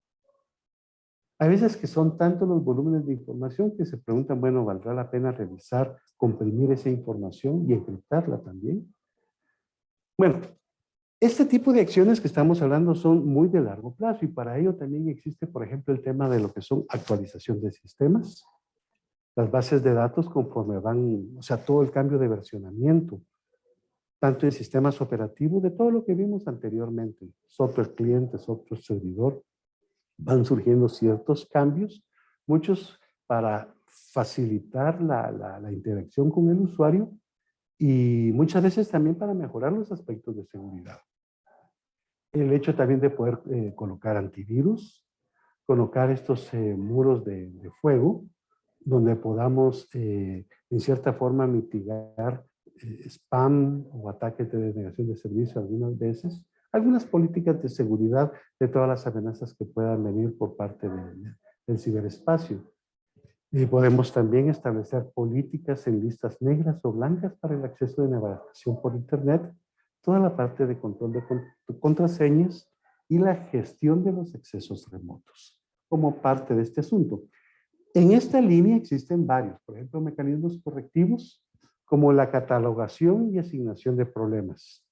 Hay veces que son tantos los volúmenes de información que se preguntan, bueno, ¿valdrá la pena revisar, comprimir esa información y encriptarla también? Bueno, este tipo de acciones que estamos hablando son muy de largo plazo y para ello también existe, por ejemplo, el tema de lo que son actualización de sistemas, las bases de datos conforme van, o sea, todo el cambio de versionamiento, tanto en sistemas operativos, de todo lo que vimos anteriormente, software cliente, software servidor, van surgiendo ciertos cambios, muchos para facilitar la interacción con el usuario y muchas veces también para mejorar los aspectos de seguridad. El hecho también de poder colocar antivirus, colocar estos muros de fuego, donde podamos en cierta forma mitigar spam o ataques de denegación de servicio algunas veces, algunas políticas de seguridad de todas las amenazas que puedan venir por parte del ciberespacio. Y podemos también establecer políticas en listas negras o blancas para el acceso de navegación por Internet, toda la parte de control de contraseñas y la gestión de los accesos remotos como parte de este asunto. En esta línea existen varios, por ejemplo, mecanismos correctivos como la catalogación y asignación de problemas.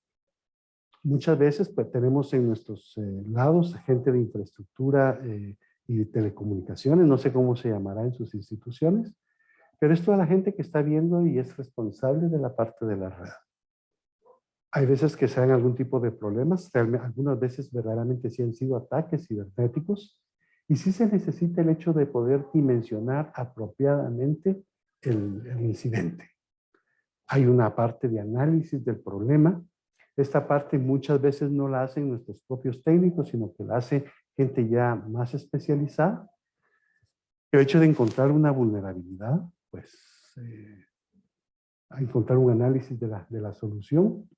Muchas veces pues, tenemos en nuestros lados gente de infraestructura y de telecomunicaciones, no sé cómo se llamará en sus instituciones, pero es toda la gente que está viendo y es responsable de la parte de la red. Hay veces que se dan algún tipo de problemas, algunas veces verdaderamente sí han sido ataques cibernéticos, y sí se necesita el hecho de poder dimensionar apropiadamente el incidente. Hay una parte de análisis del problema. Esta parte muchas veces no la hacen nuestros propios técnicos, sino que la hace gente ya más especializada. El hecho de encontrar una vulnerabilidad, pues encontrar un análisis de la solución.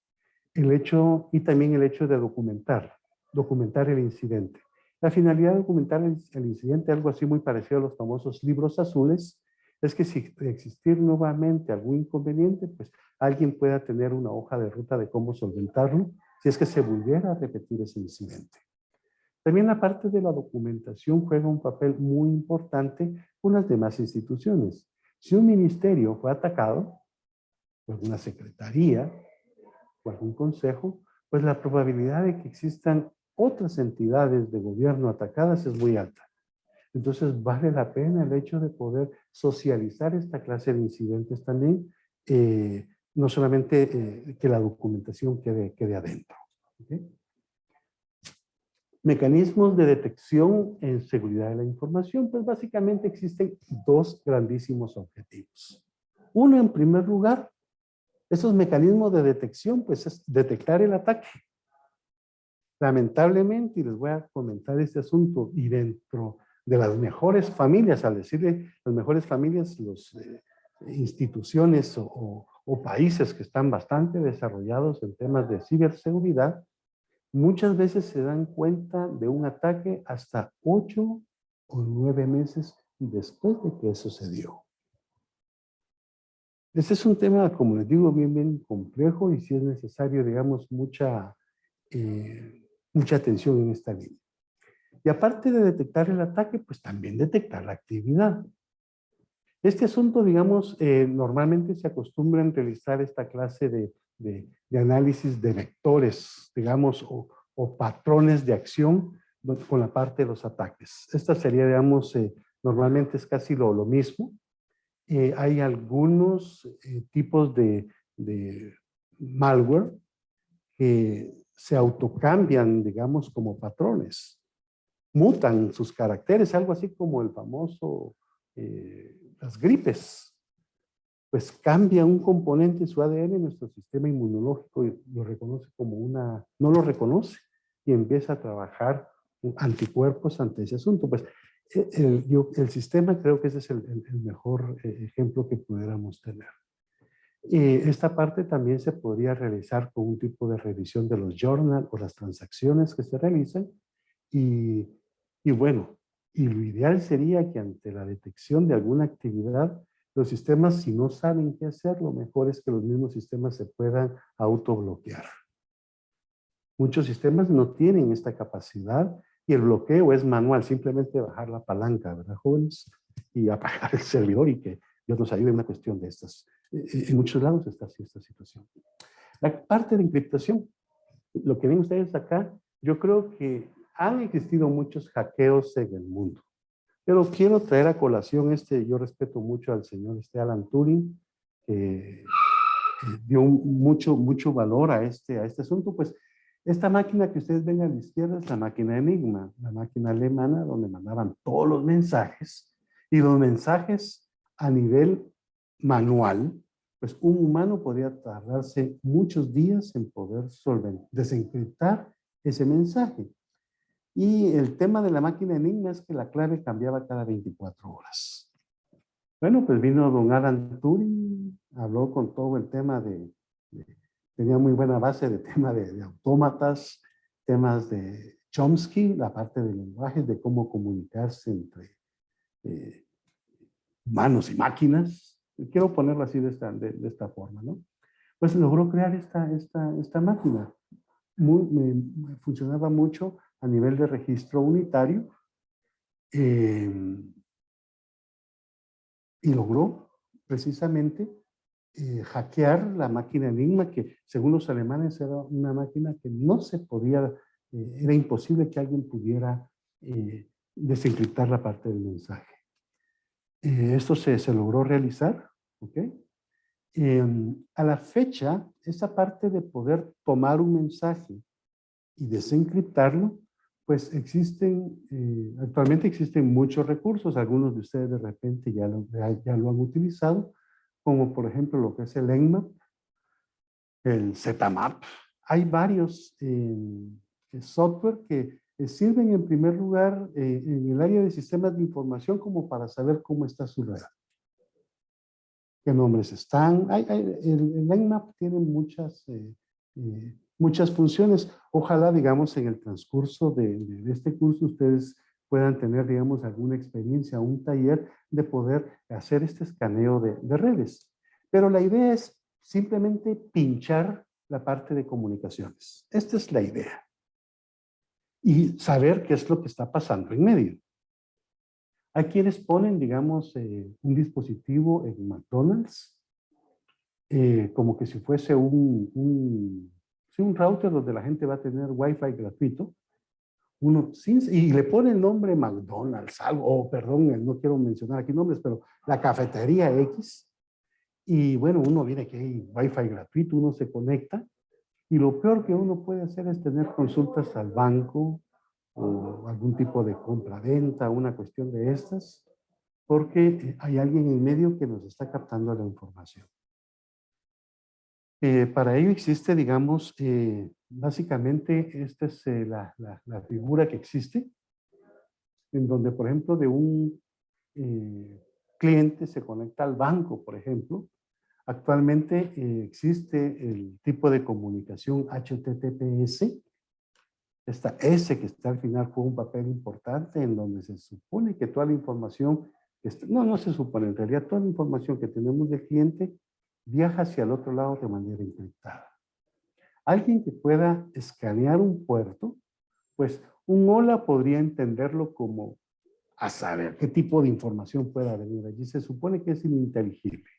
Y también el hecho de documentar el incidente. La finalidad de documentar el incidente, algo así muy parecido a los famosos libros azules, es que si existir nuevamente algún inconveniente, pues alguien pueda tener una hoja de ruta de cómo solventarlo, si es que se volviera a repetir ese incidente. También la parte de la documentación juega un papel muy importante con las demás instituciones. Si un ministerio fue atacado, por una secretaría, o algún consejo, pues la probabilidad de que existan otras entidades de gobierno atacadas es muy alta. Entonces vale la pena el hecho de poder socializar esta clase de incidentes también, no solamente que la documentación quede adentro. ¿Okay? Mecanismos de detección en seguridad de la información, pues básicamente existen dos grandísimos objetivos. Uno, en primer lugar, esos mecanismos de detección, pues es detectar el ataque. Lamentablemente, y les voy a comentar este asunto, y dentro de las mejores familias, al decirle las mejores familias, las instituciones o países que están bastante desarrollados en temas de ciberseguridad, muchas veces se dan cuenta de un ataque hasta 8 o 9 meses después de que sucedió. Este es un tema, como les digo, bien complejo y sí es necesario, digamos, mucha atención en esta línea. Y aparte de detectar el ataque, pues también detectar la actividad. Este asunto, digamos, normalmente se acostumbra a realizar esta clase de análisis de vectores, digamos, o patrones de acción con la parte de los ataques. Esta sería, digamos, normalmente es casi lo mismo. Hay algunos tipos de malware que se autocambian, digamos, como patrones. Mutan sus caracteres, algo así como el famoso, las gripes. Pues cambia un componente en su ADN, nuestro sistema inmunológico lo reconoce como no lo reconoce y empieza a trabajar anticuerpos ante ese asunto. Pues el sistema, creo que ese es el mejor ejemplo que pudiéramos tener. Esta parte también se podría realizar con un tipo de revisión de los journal o las transacciones que se realizan. Y, y bueno, y lo ideal sería que ante la detección de alguna actividad, los sistemas, si no saben qué hacer, lo mejor es que los mismos sistemas se puedan autobloquear. Muchos sistemas no tienen esta capacidad y el bloqueo es manual, simplemente bajar la palanca, ¿verdad, jóvenes? Y apagar el servidor y que Dios nos ayude en una cuestión de estas. En muchos lados está así esta situación. La parte de encriptación, lo que ven ustedes acá, yo creo que han existido muchos hackeos en el mundo. Pero quiero traer a colación yo respeto mucho al señor Alan Turing, que dio mucho valor a este asunto. Pues esta máquina que ustedes ven a la izquierda es la máquina Enigma, la máquina alemana donde mandaban todos los mensajes, y los mensajes a nivel manual, pues un humano podría tardarse muchos días en poder desencriptar ese mensaje. Y el tema de la máquina Enigma es que la clave cambiaba cada 24 horas. Bueno, pues vino don Alan Turing, habló con todo el tema tenía muy buena base de tema de autómatas, temas de Chomsky, la parte de lenguajes, de cómo comunicarse entre eh, humanos y máquinas. Quiero ponerlo así de esta forma, ¿no? Pues logró crear esta máquina. Funcionaba mucho a nivel de registro unitario, y logró precisamente hackear la máquina Enigma, que según los alemanes era una máquina que no se podía, era imposible que alguien pudiera desencriptar la parte del mensaje. Esto se logró realizar, ¿ok? A la fecha, esa parte de poder tomar un mensaje y desencriptarlo, pues actualmente existen muchos recursos, algunos de ustedes de repente ya lo han utilizado, como por ejemplo lo que es el Nmap, el ZMAP. Hay varios software que sirven en primer lugar en el área de sistemas de información como para saber cómo está su red, qué nombres están. El Nmap tiene muchas funciones. Ojalá, digamos, en el transcurso de este curso ustedes puedan tener, digamos, alguna experiencia, un taller de poder hacer este escaneo de redes. Pero la idea es simplemente pinchar la parte de comunicaciones. Esta es la idea. Y saber qué es lo que está pasando en medio. Hay quienes ponen, digamos, un dispositivo en McDonald's, como que si fuese un router donde la gente va a tener Wi-Fi gratuito, y le pone el nombre McDonald's, perdón, no quiero mencionar aquí nombres, pero la cafetería X, y bueno, uno viene que hay Wi-Fi gratuito, uno se conecta, y lo peor que uno puede hacer es tener consultas al banco, o algún tipo de compra-venta, una cuestión de estas, porque hay alguien en medio que nos está captando la información. Para ello existe, digamos, básicamente esta es la figura que existe, en donde, por ejemplo, de un cliente se conecta al banco, por ejemplo. Actualmente existe el tipo de comunicación HTTPS. Esta S que está al final juega un papel importante en donde se supone que toda la información, no se supone, en realidad toda la información que tenemos del cliente viaja hacia el otro lado de manera encriptada. Alguien que pueda escanear un puerto, pues un hola podría entenderlo como a saber qué tipo de información pueda venir allí. Se supone que es ininteligible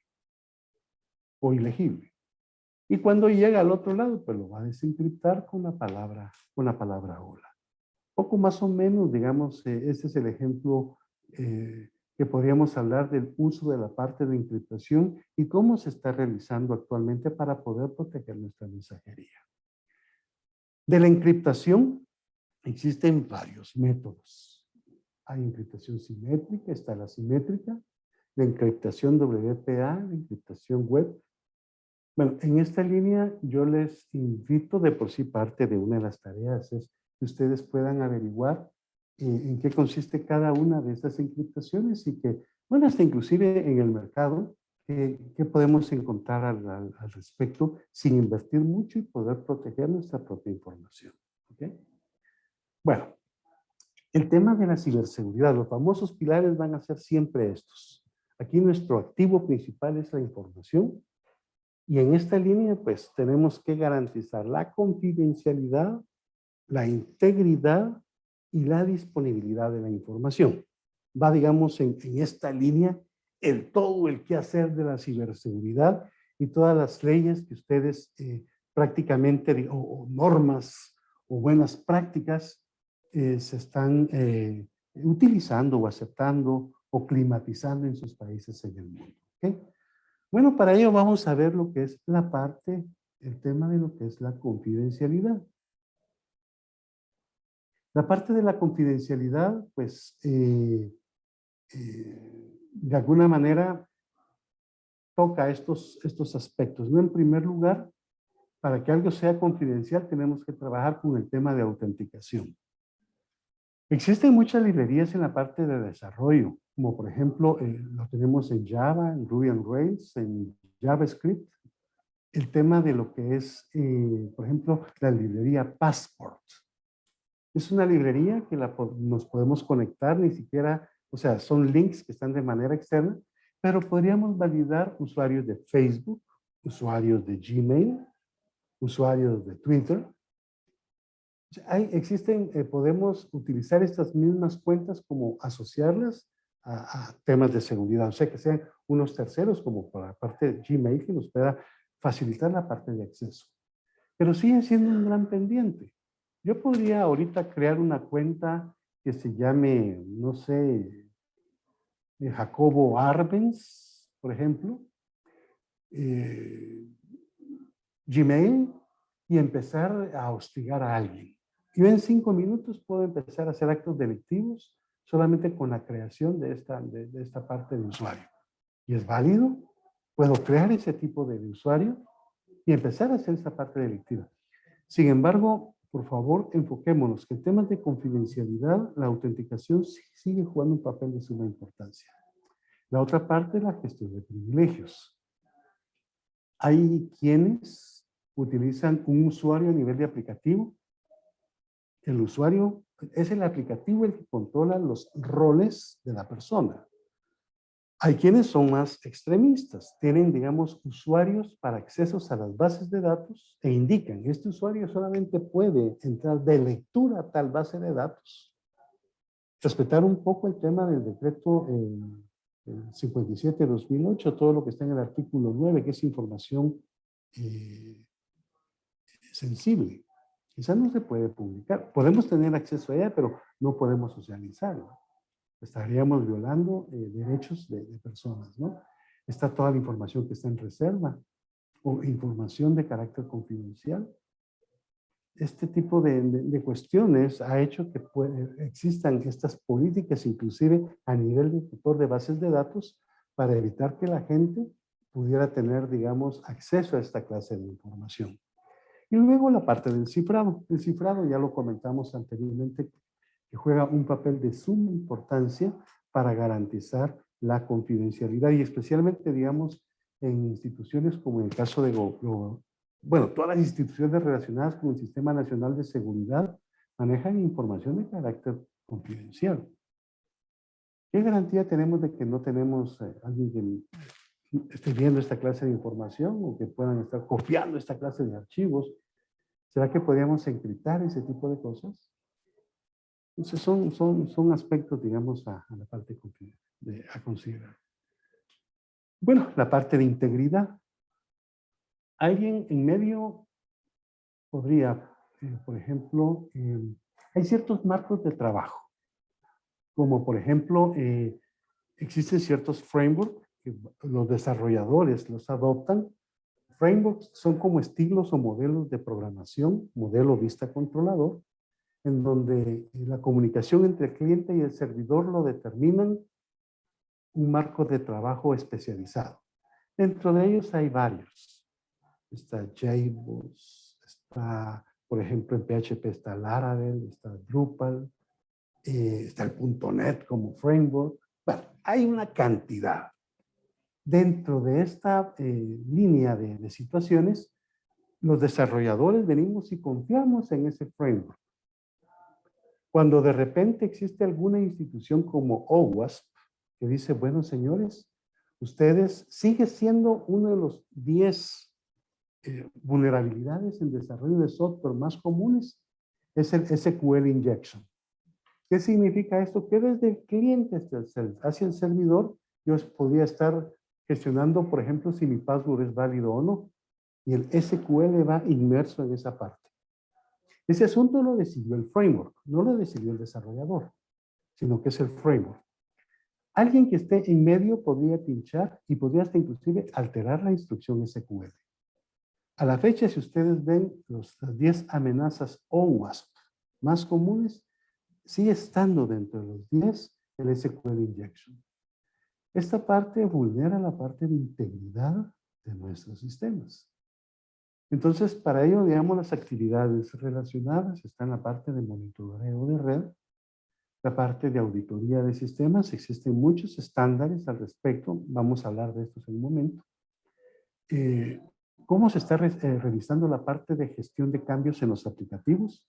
o ilegible. Y cuando llega al otro lado, pues lo va a desencriptar con la palabra hola. Poco más o menos, digamos, este es el ejemplo que podríamos hablar del uso de la parte de encriptación y cómo se está realizando actualmente para poder proteger nuestra mensajería. De la encriptación existen varios métodos. Hay encriptación simétrica, está la simétrica, la encriptación WPA, la encriptación web. Bueno, en esta línea yo les invito, de por sí parte de una de las tareas es que ustedes puedan averiguar en qué consiste cada una de estas encriptaciones y que, bueno, hasta inclusive en el mercado ¿Qué podemos encontrar al respecto sin invertir mucho y poder proteger nuestra propia información? ¿Ok? Bueno, el tema de la ciberseguridad, los famosos pilares van a ser siempre estos. Aquí nuestro activo principal es la información y en esta línea pues tenemos que garantizar la confidencialidad, la integridad y la disponibilidad de la información. Va, digamos, en esta línea todo el quehacer de la ciberseguridad y todas las leyes que ustedes prácticamente, o normas o buenas prácticas se están utilizando o aceptando o climatizando en sus países en el mundo. ¿Okay? Bueno, para ello vamos a ver lo que es la parte, el tema de lo que es la confidencialidad. La parte de la confidencialidad, pues, de alguna manera toca estos aspectos, ¿no? En primer lugar, para que algo sea confidencial, tenemos que trabajar con el tema de autenticación. Existen muchas librerías en la parte de desarrollo, como por ejemplo, lo tenemos en Java, en Ruby on Rails, en JavaScript, el tema de lo que es, por ejemplo, la librería Passport. Es una librería que nos podemos conectar, ni siquiera, o sea, son links que están de manera externa, pero podríamos validar usuarios de Facebook, usuarios de Gmail, usuarios de Twitter. Podemos utilizar estas mismas cuentas como asociarlas a temas de seguridad, o sea, que sean unos terceros como por la parte de Gmail que nos pueda facilitar la parte de acceso. Pero sigue siendo un gran pendiente. Yo podría ahorita crear una cuenta que se llame, no sé, Jacobo Arbenz, por ejemplo, Gmail, y empezar a hostigar a alguien. Yo en 5 minutos puedo empezar a hacer actos delictivos solamente con la creación de esta parte de usuario. Y es válido, puedo crear ese tipo de usuario y empezar a hacer esta parte delictiva. Sin embargo, por favor, enfoquémonos que en temas de confidencialidad, la autenticación sigue jugando un papel de suma importancia. La otra parte es la gestión de privilegios. Hay quienes utilizan un usuario a nivel de aplicativo. El usuario es el aplicativo el que controla los roles de la persona. Hay quienes son más extremistas, tienen, digamos, usuarios para accesos a las bases de datos e indican, este usuario solamente puede entrar de lectura a tal base de datos. Respetar un poco el tema del decreto 57/2008, todo lo que está en el artículo 9, que es información sensible. Quizás no se puede publicar. Podemos tener acceso a ella, pero no podemos socializarla. Estaríamos violando derechos de personas, ¿no? Está toda la información que está en reserva o información de carácter confidencial. Este tipo de cuestiones ha hecho que existan estas políticas, inclusive a nivel de tutor de bases de datos, para evitar que la gente pudiera tener, digamos, acceso a esta clase de información. Y luego la parte del cifrado. El cifrado ya lo comentamos anteriormente, que juega un papel de suma importancia para garantizar la confidencialidad y especialmente, digamos, en instituciones como en el caso de, bueno, todas las instituciones relacionadas con el Sistema Nacional de Seguridad manejan información de carácter confidencial. ¿Qué garantía tenemos de que no tenemos alguien que esté viendo esta clase de información o que puedan estar copiando esta clase de archivos? ¿Será que podríamos encriptar ese tipo de cosas? Entonces son aspectos, digamos, a la parte a considerar. Bueno, la parte de integridad. Alguien en medio podría, por ejemplo, hay ciertos marcos de trabajo, como por ejemplo, existen ciertos frameworks que los desarrolladores los adoptan. Frameworks son como estilos o modelos de programación, modelo vista controlador, en donde la comunicación entre el cliente y el servidor lo determinan un marco de trabajo especializado. Dentro de ellos hay varios. Está JBoss, está, por ejemplo, en PHP está Laravel, está Drupal, está el .NET como framework. Bueno, hay una cantidad. dentro de esta línea de situaciones, los desarrolladores venimos y confiamos en ese framework. Cuando de repente existe alguna institución como OWASP que dice, bueno, señores, ustedes sigue siendo uno de los 10 vulnerabilidades en desarrollo de software más comunes, es el SQL injection. ¿Qué significa esto? Que desde el cliente hacia el servidor, yo podría estar gestionando, por ejemplo, si mi password es válido o no, y el SQL va inmerso en esa parte. Ese asunto lo decidió el framework, no lo decidió el desarrollador, sino que es el framework. Alguien que esté en medio podría pinchar y podría hasta inclusive alterar la instrucción SQL. A la fecha, si ustedes ven las 10 amenazas OWASP más comunes, sigue estando dentro de los 10 el SQL injection. Esta parte vulnera la parte de integridad de nuestros sistemas. Entonces, para ello, digamos, las actividades relacionadas están la parte de monitoreo de red, la parte de auditoría de sistemas. Existen muchos estándares al respecto. Vamos a hablar de estos en un momento. ¿Cómo se está revisando la parte de gestión de cambios en los aplicativos?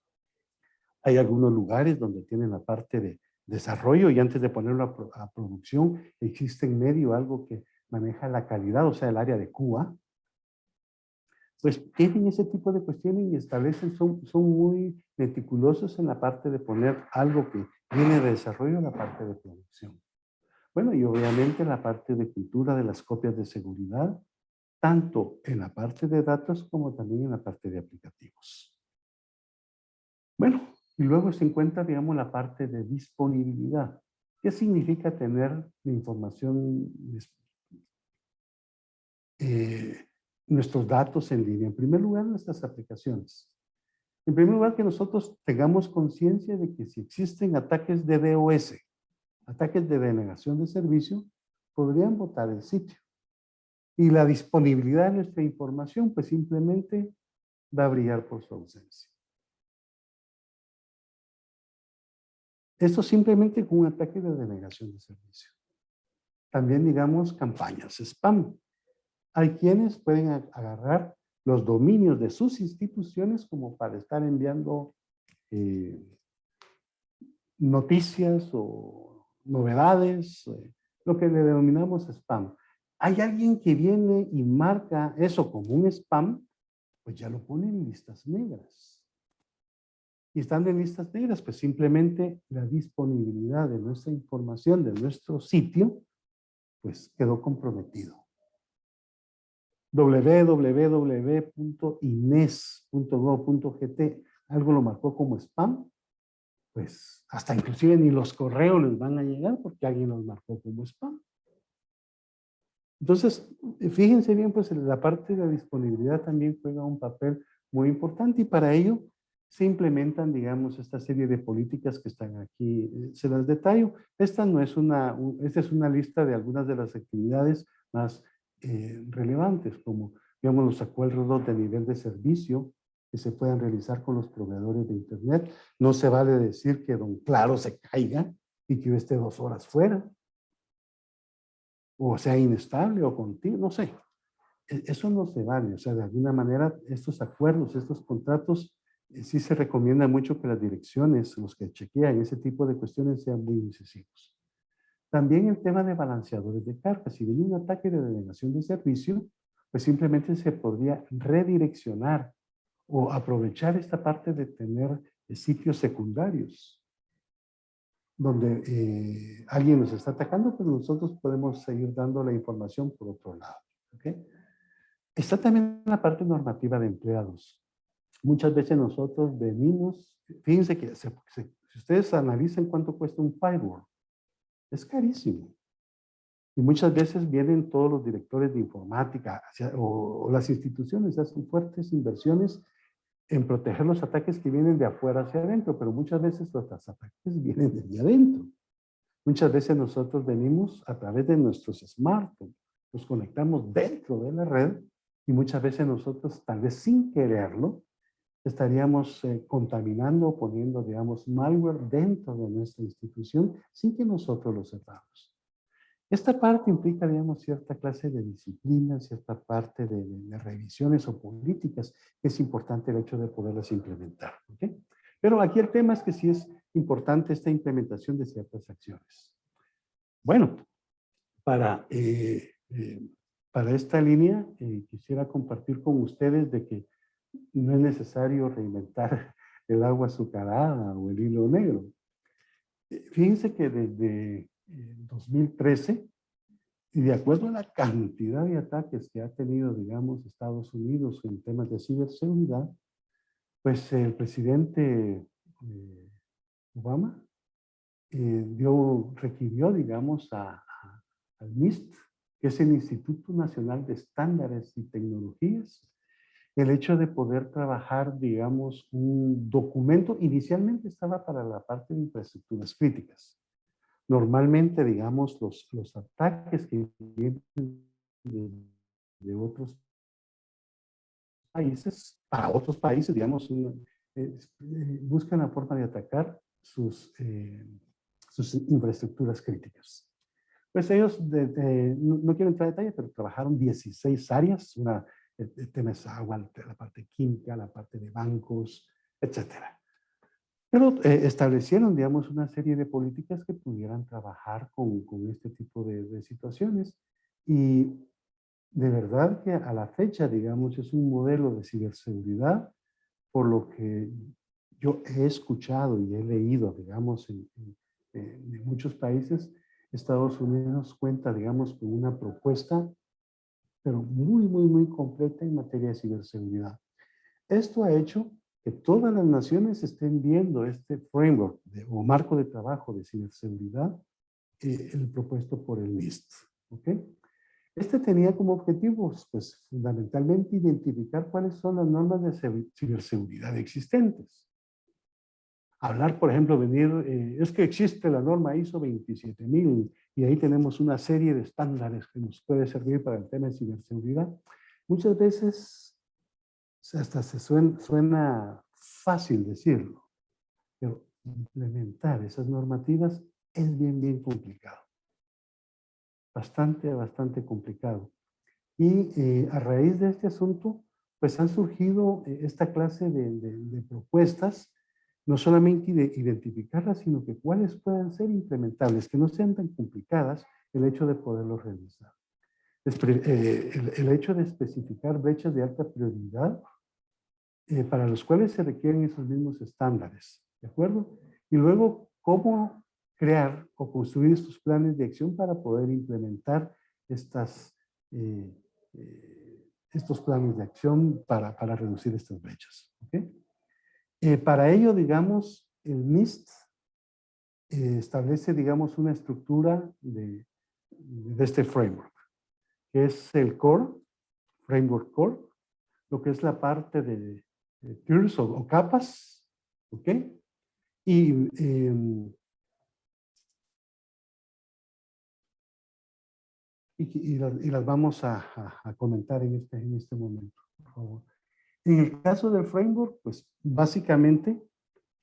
Hay algunos lugares donde tienen la parte de desarrollo y antes de ponerlo a producción, existe en medio algo que maneja la calidad, o sea, el área de QA. Pues tienen ese tipo de cuestiones y establecen, son muy meticulosos en la parte de poner algo que viene de desarrollo en la parte de producción. Bueno, y obviamente la parte de cultura de las copias de seguridad, tanto en la parte de datos como también en la parte de aplicativos. Bueno, y luego se encuentra, digamos, la parte de disponibilidad. ¿Qué significa tener la información, nuestros datos en línea? En primer lugar, nuestras aplicaciones. En primer lugar, que nosotros tengamos conciencia de que si existen ataques de DOS, ataques de denegación de servicio, podrían botar el sitio. Y la disponibilidad de nuestra información, pues simplemente va a brillar por su ausencia. Esto simplemente con un ataque de denegación de servicio. También, digamos, campañas spam. Hay quienes pueden agarrar los dominios de sus instituciones como para estar enviando noticias o novedades, lo que le denominamos spam. Hay alguien que viene y marca eso como un spam, pues ya lo pone en listas negras. Y estando en listas negras, pues simplemente la disponibilidad de nuestra información, de nuestro sitio, pues quedó comprometido. www.ines.gov.gt, algo lo marcó como spam, pues hasta inclusive ni los correos les van a llegar porque alguien los marcó como spam. Entonces, fíjense bien, pues la parte de la disponibilidad también juega un papel muy importante y para ello se implementan, digamos, esta serie de políticas que están aquí. Se las detallo. Esta no es esta es una lista de algunas de las actividades más relevantes, como, digamos, los acuerdos de nivel de servicio que se puedan realizar con los proveedores de Internet. No se vale decir que don Claro se caiga y que yo esté 2 horas fuera, o sea inestable o contigo, no sé. Eso no se vale. O sea, de alguna manera, estos acuerdos, estos contratos, sí se recomienda mucho que las direcciones, los que chequean ese tipo de cuestiones, sean muy incisivos. También el tema de balanceadores de carga. Si viene un ataque de denegación de servicio, pues simplemente se podría redireccionar o aprovechar esta parte de tener sitios secundarios donde alguien nos está atacando, pero nosotros podemos seguir dando la información por otro lado. ¿Okay? Está también la parte normativa de empleados. Muchas veces nosotros venimos, fíjense que si ustedes analizan cuánto cuesta un firewall, es carísimo. Y muchas veces vienen todos los directores de informática o las instituciones hacen fuertes inversiones en proteger los ataques que vienen de afuera hacia adentro, pero muchas veces los ataques vienen desde adentro. Muchas veces nosotros venimos a través de nuestros smartphones, nos conectamos dentro de la red y muchas veces nosotros, tal vez sin quererlo, estaríamos contaminando o poniendo, digamos, malware dentro de nuestra institución sin que nosotros lo sepamos. Esta parte implica, digamos, cierta clase de disciplina, cierta parte de revisiones o políticas, que es importante el hecho de poderlas implementar. ¿Ok? Pero aquí el tema es que sí es importante esta implementación de ciertas acciones. Bueno, para esta línea quisiera compartir con ustedes de que no es necesario reinventar el agua azucarada o el hilo negro. Fíjense que desde 2013, y de acuerdo a la cantidad de ataques que ha tenido, digamos, Estados Unidos en temas de ciberseguridad, pues el presidente Obama requirió, digamos, al NIST, que es el Instituto Nacional de Estándares y Tecnologías, el hecho de poder trabajar, digamos, un documento, inicialmente estaba para la parte de infraestructuras críticas. Normalmente, digamos, los ataques que vienen de otros países, para otros países, digamos, buscan la forma de atacar sus infraestructuras críticas. Pues ellos, no quiero entrar en detalle, pero trabajaron 16 áreas, el tema es agua, la parte química, la parte de bancos, etcétera. Pero establecieron, digamos, una serie de políticas que pudieran trabajar con este tipo de situaciones. Y de verdad que a la fecha, digamos, es un modelo de ciberseguridad, por lo que yo he escuchado y he leído, digamos, en muchos países, Estados Unidos cuenta, digamos, con una propuesta, pero muy, muy, muy completa en materia de ciberseguridad. Esto ha hecho que todas las naciones estén viendo este framework o marco de trabajo de ciberseguridad, el propuesto por el NIST. ¿Ok? Este tenía como objetivos, pues, fundamentalmente identificar cuáles son las normas de ciberseguridad existentes. Hablar, por ejemplo, es que existe la norma ISO 27000 y ahí tenemos una serie de estándares que nos puede servir para el tema de ciberseguridad. Muchas veces hasta suena fácil decirlo, pero implementar esas normativas es bien complicado. Bastante complicado. Y a raíz de este asunto, pues han surgido esta clase de propuestas, no solamente de identificarlas, sino que cuáles puedan ser implementables, que no sean tan complicadas el hecho de poderlos realizar. El hecho de especificar brechas de alta prioridad para los cuales se requieren esos mismos estándares, ¿de acuerdo? Y luego, cómo crear o construir estos planes de acción para poder implementar estos planes de acción para reducir estas brechas. ¿Okay? Para ello, digamos, el NIST establece, digamos, una estructura de este framework, que es el core, framework core, lo que es la parte de tiers o capas, ¿ok? Y las vamos a comentar en este momento, por favor. En el caso del framework, pues básicamente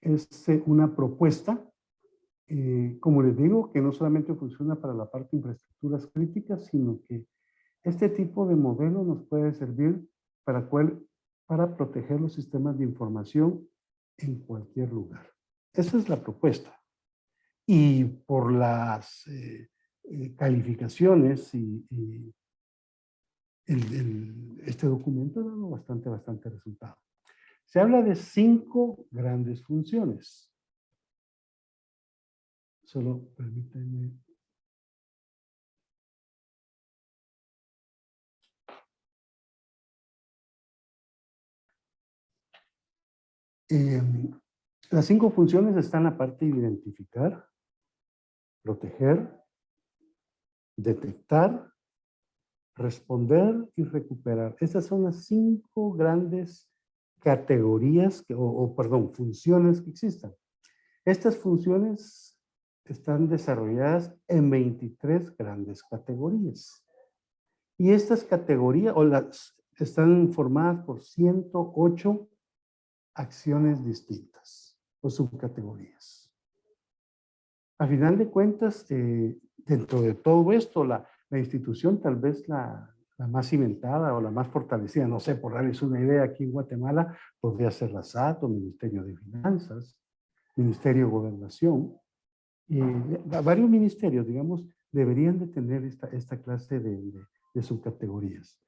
es una propuesta, como les digo, que no solamente funciona para la parte de infraestructuras críticas, sino que este tipo de modelo nos puede servir para proteger los sistemas de información en cualquier lugar. Esa es la propuesta. Y por las calificaciones este documento ha dado bastante resultado. Se habla de 5 grandes funciones. Solo permítanme. Las 5 funciones están en la parte de identificar, proteger, detectar, responder y recuperar. Estas son las 5 grandes categorías, funciones que existen. Estas funciones están desarrolladas en 23 grandes categorías. Y estas categorías están formadas por 108 acciones distintas o subcategorías. A final de cuentas, dentro de todo esto, la institución tal vez la más cimentada o la más fortalecida, no sé, por darles una idea, aquí en Guatemala podría ser la SAT o Ministerio de Finanzas, Ministerio de Gobernación, y varios ministerios, digamos, deberían de tener esta clase de subcategorías.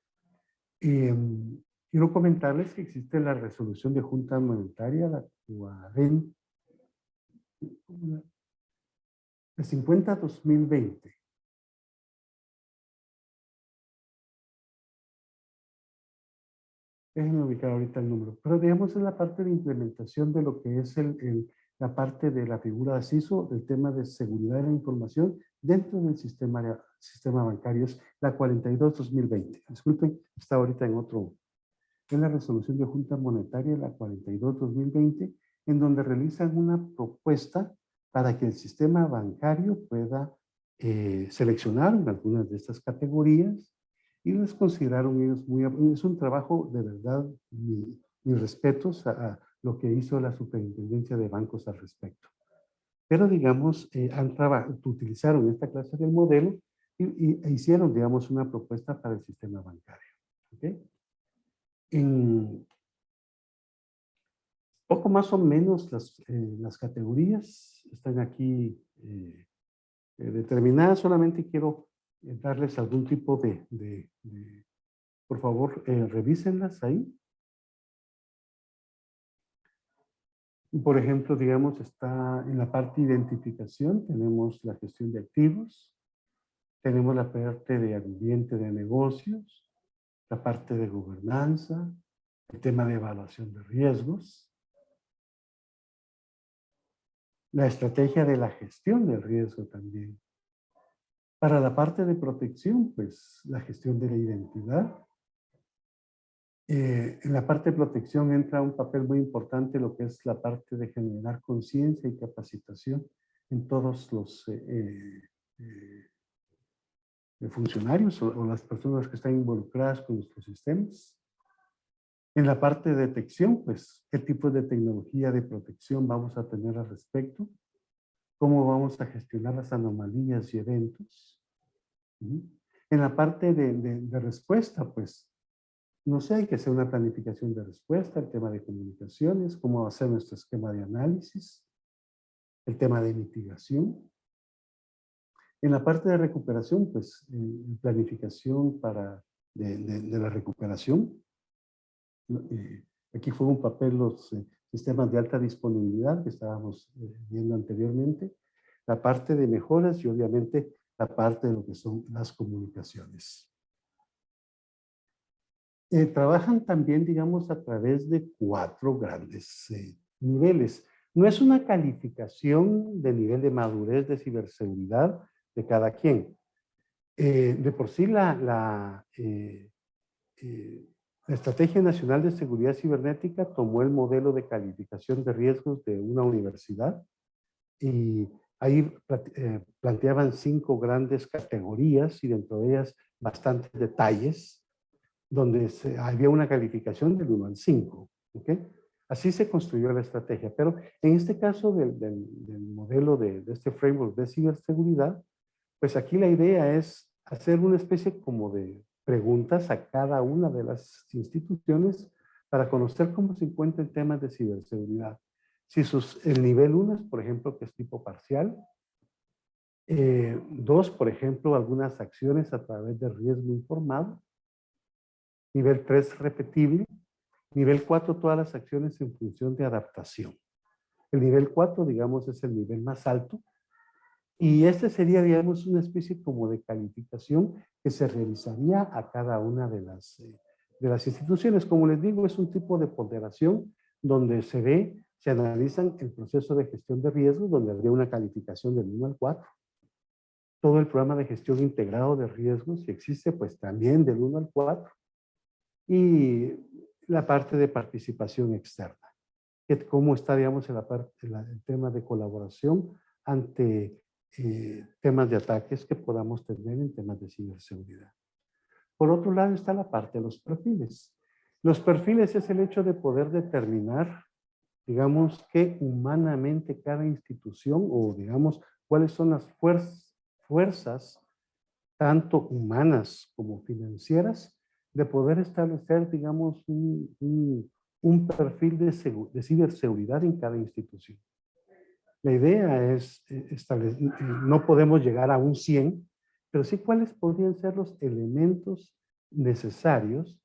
Quiero comentarles que existe la resolución de Junta Monetaria, la 50-2020. Déjenme ubicar ahorita el número. Pero digamos es la parte de implementación de lo que es la parte de la figura de CISO, del tema de seguridad de la información dentro del sistema bancario. Es la 42-2020. Disculpen, está ahorita en la resolución de Junta Monetaria, la 42-2020, en donde realizan una propuesta para que el sistema bancario pueda seleccionar algunas de estas categorías y les consideraron ellos es un trabajo de verdad, mis respetos a lo que hizo la Superintendencia de Bancos al respecto. Pero digamos, utilizaron esta clase del modelo e hicieron, digamos, una propuesta para el sistema bancario. ¿Okay? En poco más o menos las categorías están aquí determinadas. Solamente quiero darles algún tipo por favor, revísenlas ahí. Por ejemplo, digamos, está en la parte de identificación, tenemos la gestión de activos, tenemos la parte de ambiente de negocios, la parte de gobernanza, el tema de evaluación de riesgos, la estrategia de la gestión del riesgo también. Para la parte de protección, pues la gestión de la identidad. En la parte de protección entra un papel muy importante lo que es la parte de generar conciencia y capacitación en todos los funcionarios o las personas que están involucradas con nuestros sistemas. En la parte de detección, pues, ¿qué tipo de tecnología de protección vamos a tener al respecto? ¿Cómo vamos a gestionar las anomalías y eventos? En la parte de respuesta, pues, no sé, hay que hacer una planificación de respuesta, el tema de comunicaciones, cómo hacer nuestro esquema de análisis, el tema de mitigación. En la parte de recuperación, pues, planificación de la recuperación. Aquí fue un papel los sistemas de alta disponibilidad que estábamos viendo anteriormente, la parte de mejoras y obviamente la parte de lo que son las comunicaciones. Trabajan también, digamos, a través de 4 grandes niveles. No es una calificación de nivel de madurez de ciberseguridad de cada quien. De por sí la Estrategia Nacional de Seguridad Cibernética tomó el modelo de calificación de riesgos de una universidad y ahí planteaban 5 grandes categorías y dentro de ellas bastantes detalles donde había una calificación del 1 al 5. ¿Okay? Así se construyó la estrategia. Pero en este caso del modelo de este framework de ciberseguridad, pues aquí la idea es hacer una especie como de preguntas a cada una de las instituciones para conocer cómo se encuentra en temas de ciberseguridad. Si el nivel 1 es, por ejemplo, que es tipo parcial. 2, por ejemplo, algunas acciones a través de riesgo informado. Nivel 3, repetible. Nivel 4, todas las acciones en función de adaptación. El nivel 4, digamos, es el nivel más alto. Y este sería, digamos, una especie como de calificación que se realizaría a cada una de las instituciones. Como les digo, es un tipo de ponderación donde se analizan el proceso de gestión de riesgos, donde habría una calificación del 1 al 4. Todo el programa de gestión integrado de riesgos, si existe, pues también del 1 al 4. Y la parte de participación externa. ¿Cómo está, digamos, el tema de colaboración ante temas de ataques que podamos tener en temas de ciberseguridad? Por otro lado está la parte de los perfiles. Los perfiles es el hecho de poder determinar, digamos, que humanamente cada institución o, digamos, cuáles son las fuerzas, tanto humanas como financieras, de poder establecer, digamos, un perfil de ciberseguridad en cada institución. La idea es establecer, no podemos llegar a un 100, pero sí cuáles podrían ser los elementos necesarios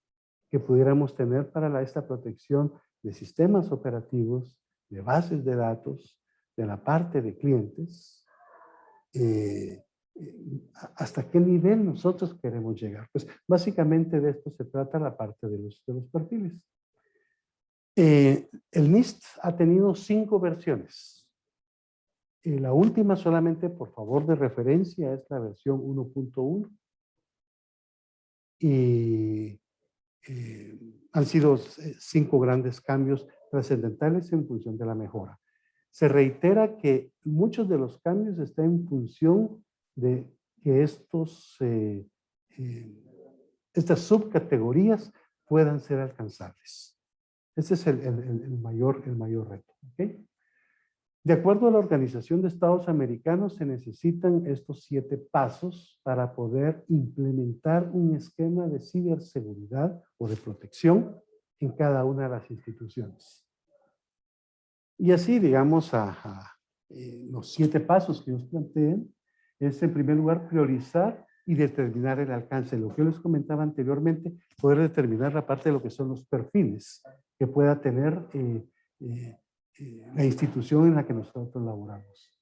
que pudiéramos tener para esta protección de sistemas operativos, de bases de datos, de la parte de clientes, hasta qué nivel nosotros queremos llegar. Pues básicamente de esto se trata la parte de los perfiles. El NIST ha tenido 5 versiones. La última, solamente por favor de referencia, es la versión 1.1. Y han sido 5 grandes cambios trascendentales en función de la mejora. Se reitera que muchos de los cambios están en función de que estas subcategorías puedan ser alcanzables. Ese es el mayor reto. ¿Okay? De acuerdo a la Organización de Estados Americanos, se necesitan estos 7 pasos para poder implementar un esquema de ciberseguridad o de protección en cada una de las instituciones. Y así, digamos, los 7 pasos que nos plantean es, en primer lugar, priorizar y determinar el alcance. Lo que yo les comentaba anteriormente, poder determinar la parte de lo que son los perfiles que pueda tener la institución en la que nosotros laboramos.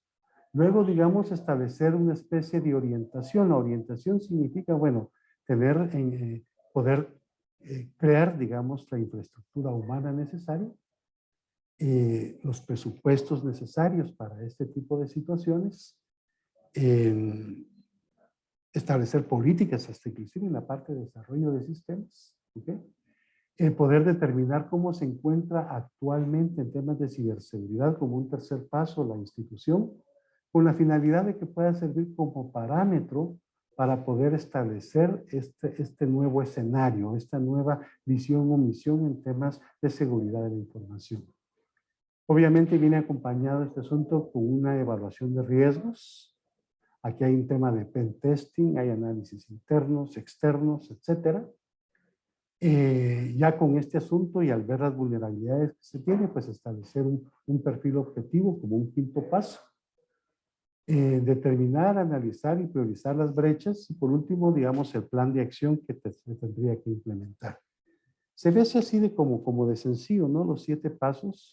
Luego, digamos, establecer una especie de orientación. La orientación significa, bueno, poder crear, digamos, la infraestructura humana necesaria, los presupuestos necesarios para este tipo de situaciones, establecer políticas, hasta inclusive en la parte de desarrollo de sistemas, ¿okay? El poder determinar cómo se encuentra actualmente en temas de ciberseguridad como un tercer paso la institución, con la finalidad de que pueda servir como parámetro para poder establecer este nuevo escenario, esta nueva visión o misión en temas de seguridad de la información. Obviamente viene acompañado este asunto con una evaluación de riesgos. Aquí hay un tema de pen testing, hay análisis internos, externos, etcétera. Ya con este asunto y al ver las vulnerabilidades que se tiene, pues establecer un perfil objetivo como un 5.º paso. Determinar, analizar y priorizar las brechas. Y por último, digamos, el plan de acción que se tendría que implementar. Se ve así de como de sencillo, ¿no? Los 7 pasos.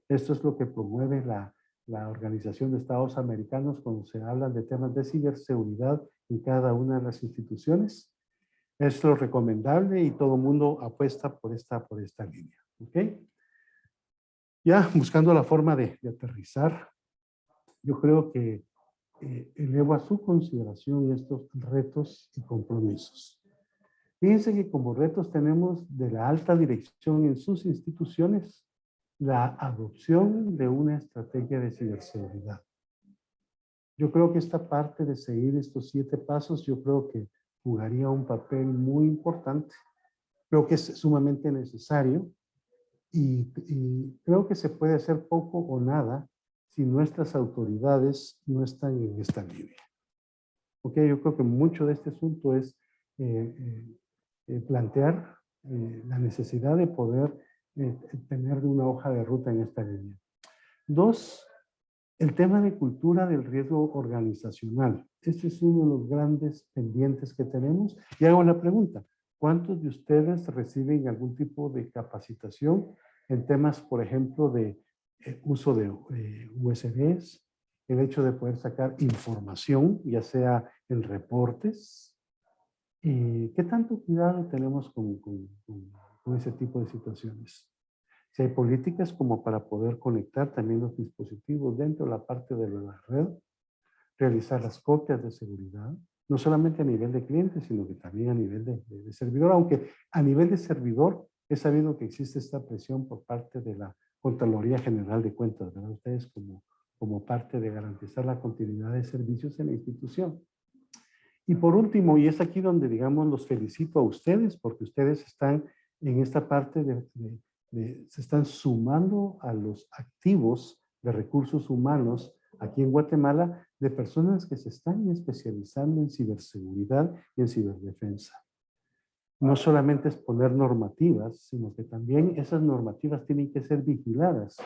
Esto es lo que promueve la Organización de Estados Americanos cuando se hablan de temas de ciberseguridad en cada una de las instituciones. Es lo recomendable y todo el mundo apuesta por esta línea. ¿Ok? Ya buscando la forma de aterrizar, yo creo que elevo a su consideración estos retos y compromisos. Fíjense que como retos tenemos de la alta dirección en sus instituciones la adopción de una estrategia de ciberseguridad. Yo creo que esta parte de seguir estos 7 pasos, yo creo que jugaría un papel muy importante. Creo que es sumamente necesario y creo que se puede hacer poco o nada si nuestras autoridades no están en esta línea. Ok, yo creo que mucho de este asunto es plantear la necesidad de poder tener una hoja de ruta en esta línea. 2, el tema de cultura del riesgo organizacional. Este es uno de los grandes pendientes que tenemos. Y hago la pregunta, ¿cuántos de ustedes reciben algún tipo de capacitación en temas, por ejemplo, de uso de USBs, el hecho de poder sacar información, ya sea en reportes? ¿Qué tanto cuidado tenemos con ese tipo de situaciones? Si hay políticas como para poder conectar también los dispositivos dentro de la parte de la red, realizar las copias de seguridad, no solamente a nivel de cliente, sino que también a nivel de servidor, aunque a nivel de servidor he sabido que existe esta presión por parte de la Contraloría General de Cuentas, ¿verdad? Ustedes como parte de garantizar la continuidad de servicios en la institución. Y por último, y es aquí donde, digamos, los felicito a ustedes, porque ustedes están en esta parte se están sumando a los activos de recursos humanos aquí en Guatemala de personas que se están especializando en ciberseguridad y en ciberdefensa. No solamente es poner normativas, sino que también esas normativas tienen que ser vigiladas.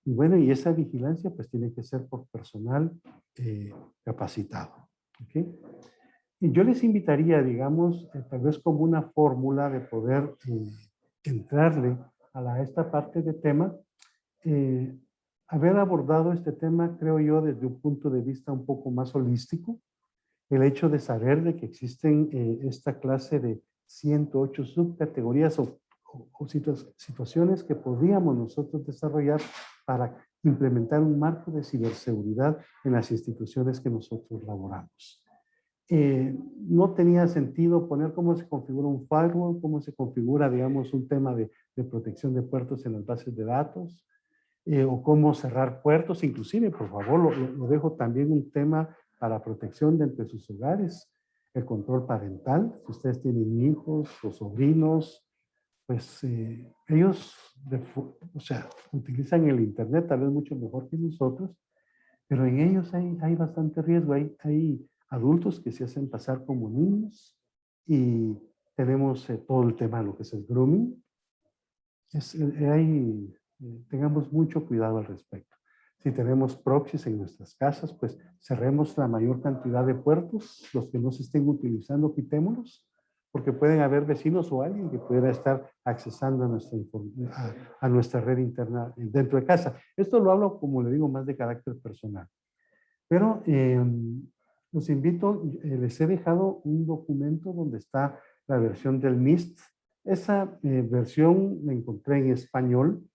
Y bueno, y esa vigilancia pues tiene que ser por personal capacitado. ¿Okay? Y yo les invitaría, digamos, tal vez como una fórmula de poder entrarle a esta parte de tema, haber abordado este tema, creo yo, desde un punto de vista un poco más holístico, el hecho de saber de que existen esta clase de 108 subcategorías o situaciones que podríamos nosotros desarrollar para implementar un marco de ciberseguridad en las instituciones que nosotros laboramos. No tenía sentido poner cómo se configura un firewall, cómo se configura, digamos, un tema de protección de puertos en las bases de datos, o cómo cerrar puertos, inclusive, por favor, lo dejo también un tema para protección dentro de sus hogares, el control parental, si ustedes tienen hijos o sobrinos, pues ellos, o sea, utilizan el internet tal vez mucho mejor que nosotros, pero en ellos hay bastante riesgo, hay adultos que se hacen pasar como niños y tenemos todo el tema de lo que es el grooming. Tengamos mucho cuidado al respecto. Si tenemos proxies en nuestras casas, pues cerremos la mayor cantidad de puertos, los que no se estén utilizando, quitémoslos, porque pueden haber vecinos o alguien que pudiera estar accesando a nuestra red interna dentro de casa. Esto lo hablo, como le digo, más de carácter personal. Pero los invito, les he dejado un documento donde está la versión del NIST. Esa versión la encontré en español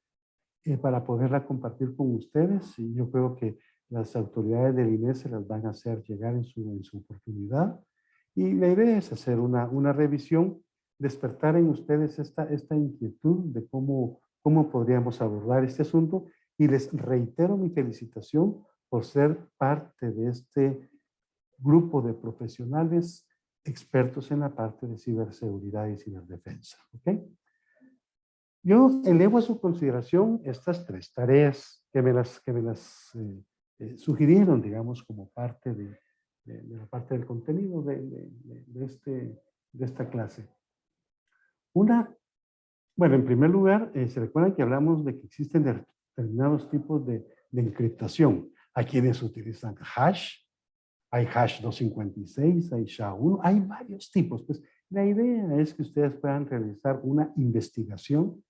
para poderla compartir con ustedes y yo creo que las autoridades del INE se las van a hacer llegar en su oportunidad. Y la idea es hacer una revisión, despertar en ustedes esta inquietud de cómo podríamos abordar este asunto y les reitero mi felicitación por ser parte de este grupo de profesionales expertos en la parte de ciberseguridad y ciberdefensa. ¿Ok? Yo elevo a su consideración estas tres tareas que me las sugirieron, digamos, como parte de la parte del contenido de esta clase. Bueno, en primer lugar, se recuerdan que hablamos de que existen determinados tipos de encriptación. Hay quienes utilizan hash, hay hash 256, hay SHA-1, hay varios tipos. Pues la idea es que ustedes puedan realizar una investigación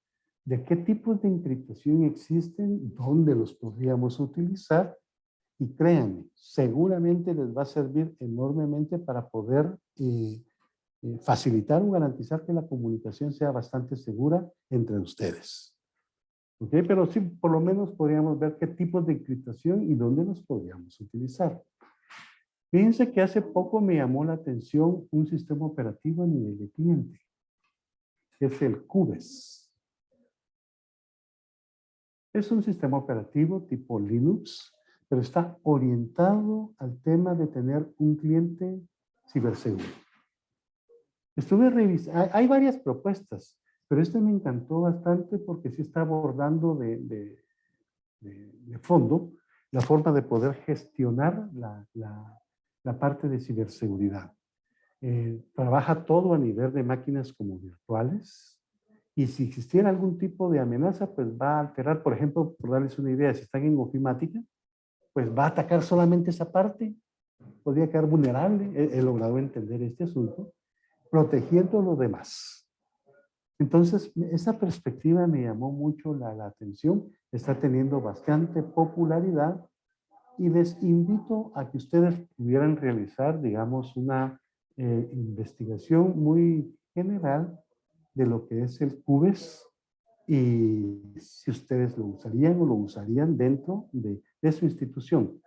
de qué tipos de encriptación existen, dónde los podríamos utilizar, y créanme, seguramente les va a servir enormemente para poder facilitar o garantizar que la comunicación sea bastante segura entre ustedes. ¿Ok? Pero sí, por lo menos podríamos ver qué tipos de encriptación y dónde los podríamos utilizar. Fíjense que hace poco me llamó la atención un sistema operativo a nivel de cliente, que es el QBES. Es un sistema operativo tipo Linux, pero está orientado al tema de tener un cliente ciberseguro. Estuve revisando, hay varias propuestas, pero este me encantó bastante porque sí está abordando de fondo la forma de poder gestionar la parte de ciberseguridad. Trabaja todo a nivel de máquinas como virtuales, y si existiera algún tipo de amenaza, pues va a alterar, por ejemplo, por darles una idea, si están en ofimática, pues va a atacar solamente esa parte, podría quedar vulnerable, he logrado entender este asunto, protegiendo lo demás. Entonces, esa perspectiva me llamó mucho la atención, está teniendo bastante popularidad y les invito a que ustedes pudieran realizar, digamos, una investigación muy general de lo que es el QBES y si ustedes lo usarían o lo usarían dentro de su institución.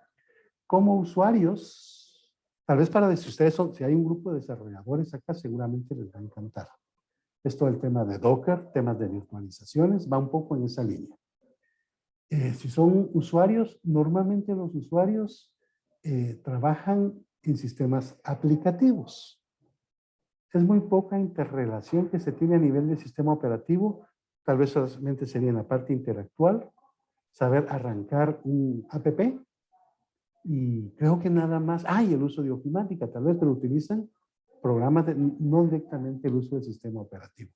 Como usuarios, tal vez para si ustedes si hay un grupo de desarrolladores acá, seguramente les va a encantar. Esto el tema de Docker, temas de virtualizaciones, va un poco en esa línea. Si son usuarios, normalmente los usuarios trabajan en sistemas aplicativos. Es muy poca interrelación que se tiene a nivel del sistema operativo. Tal vez solamente sería en la parte interactual, saber arrancar un app y creo que nada más. Y el uso de ofimática, tal vez, pero utilizan programas, no directamente el uso del sistema operativo.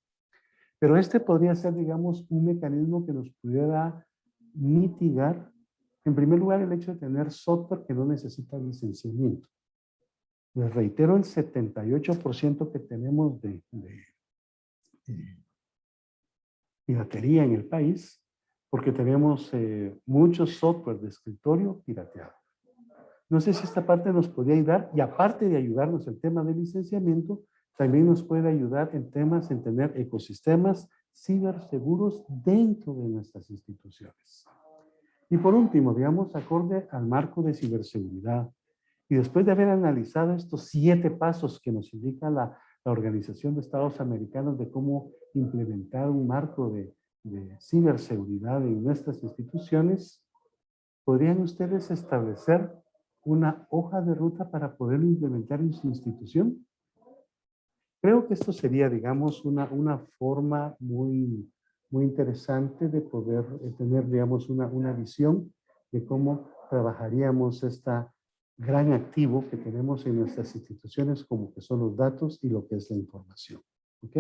Pero este podría ser, digamos, un mecanismo que nos pudiera mitigar, en primer lugar, el hecho de tener software que no necesita licenciamiento. Les reitero, el 78% que tenemos de piratería en el país, porque tenemos mucho software de escritorio pirateado. No sé si esta parte nos podría ayudar, y aparte de ayudarnos el tema de licenciamiento, también nos puede ayudar en temas, en tener ecosistemas ciberseguros dentro de nuestras instituciones. Y por último, digamos, acorde al marco de ciberseguridad, y después de haber analizado estos 7 pasos que nos indica la Organización de Estados Americanos de cómo implementar un marco de ciberseguridad en nuestras instituciones, ¿podrían ustedes establecer una hoja de ruta para poderlo implementar en su institución? Creo que esto sería, digamos, una forma muy interesante de poder tener, digamos, una visión de cómo trabajaríamos esta gran activo que tenemos en nuestras instituciones, como que son los datos y lo que es la información. ¿Ok?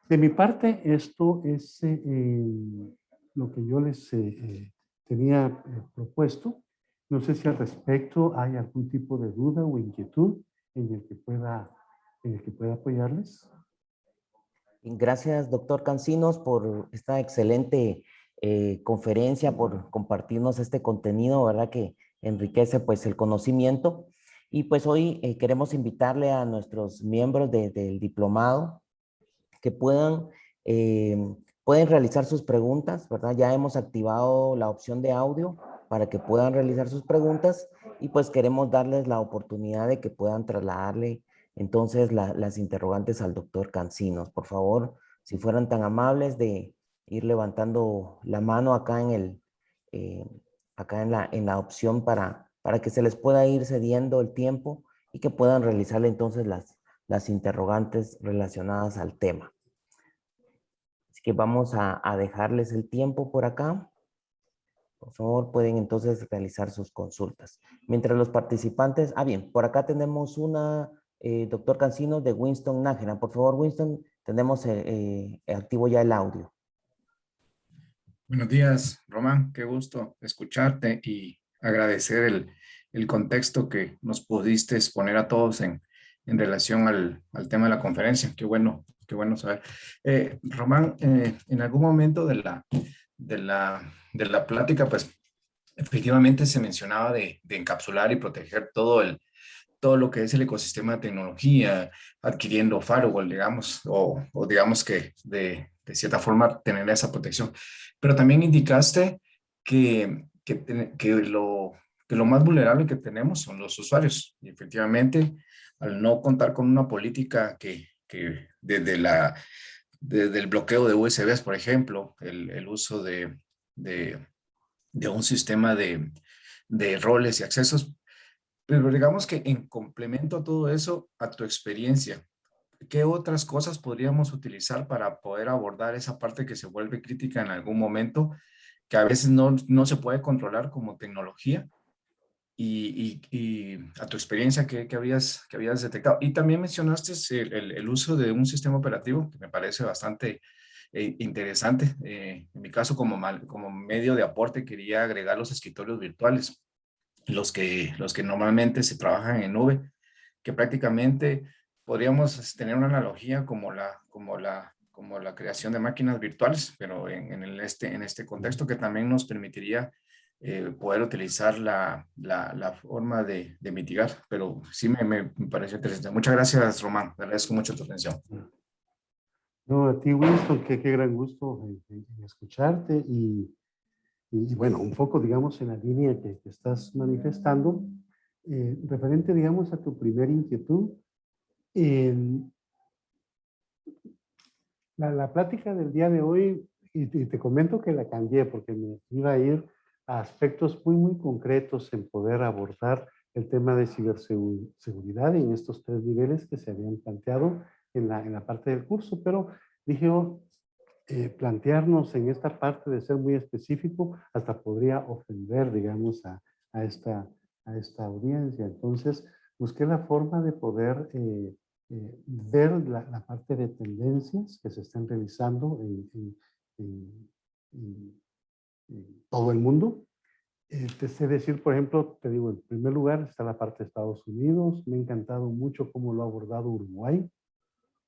De mi parte, esto es lo que yo les tenía propuesto. No sé si al respecto hay algún tipo de duda o inquietud en el que pueda apoyarles. Gracias, doctor Cancinos, por esta excelente conferencia, por compartirnos este contenido, ¿verdad? Que enriquece pues el conocimiento. Y pues hoy queremos invitarle a nuestros miembros del diplomado que eh, pueden realizar sus preguntas, ¿verdad? Ya hemos activado la opción de audio para que puedan realizar sus preguntas y pues queremos darles la oportunidad de que puedan trasladarle entonces las interrogantes al doctor Cancinos. Por favor, si fueran tan amables de ir levantando la mano acá eh, acá en la opción para que se les pueda ir cediendo el tiempo y que puedan realizarle entonces las interrogantes relacionadas al tema. Así que vamos a dejarles el tiempo por acá. Por favor, pueden entonces realizar sus consultas. Mientras los participantes... bien, por acá tenemos una, doctor Cancino, de Winston Nájera. Por favor, Winston, tenemos activo ya el audio. Buenos días, Román. Qué gusto escucharte y agradecer el contexto que nos pudiste exponer a todos en relación al tema de la conferencia. Qué bueno saber. Román, en algún momento de la plática, pues efectivamente se mencionaba de encapsular y proteger todo lo que es el ecosistema de tecnología, adquiriendo firewall, digamos, o digamos que de cierta forma tener esa protección. Pero también indicaste que lo más vulnerable que tenemos son los usuarios. Y efectivamente, al no contar con una política que desde el bloqueo de USBs, por ejemplo, el uso de un sistema de roles y accesos, pero digamos que en complemento a todo eso, a tu experiencia, ¿qué otras cosas podríamos utilizar para poder abordar esa parte que se vuelve crítica en algún momento, que a veces no se puede controlar como tecnología? Y a tu experiencia, ¿qué habías detectado? Y también mencionaste el uso de un sistema operativo, que me parece bastante interesante. En mi caso, como medio de aporte, quería agregar los escritorios virtuales, los que normalmente se trabajan en nube, que prácticamente podríamos tener una analogía como la creación de máquinas virtuales, pero en este contexto que también nos permitiría poder utilizar la forma de mitigar. Pero sí me pareció interesante. Muchas gracias, Román. Agradezco mucho tu atención. No, a ti, Winston, qué gran gusto en escucharte y bueno, un poco, digamos, en la línea que estás manifestando, referente, digamos, a tu primera inquietud. La plática del día de hoy, y te comento que la cambié porque me iba a ir a aspectos muy concretos en poder abordar el tema de ciberseguridad en estos 3 niveles que se habían planteado en la parte del curso, pero dije, plantearnos en esta parte de ser muy específico hasta podría ofender, digamos, a esta a esta audiencia. Entonces, busqué la forma de poder ver la parte de tendencias que se están realizando en todo el mundo. Te sé decir, por ejemplo, te digo, en primer lugar está la parte de Estados Unidos. Me ha encantado mucho cómo lo ha abordado Uruguay.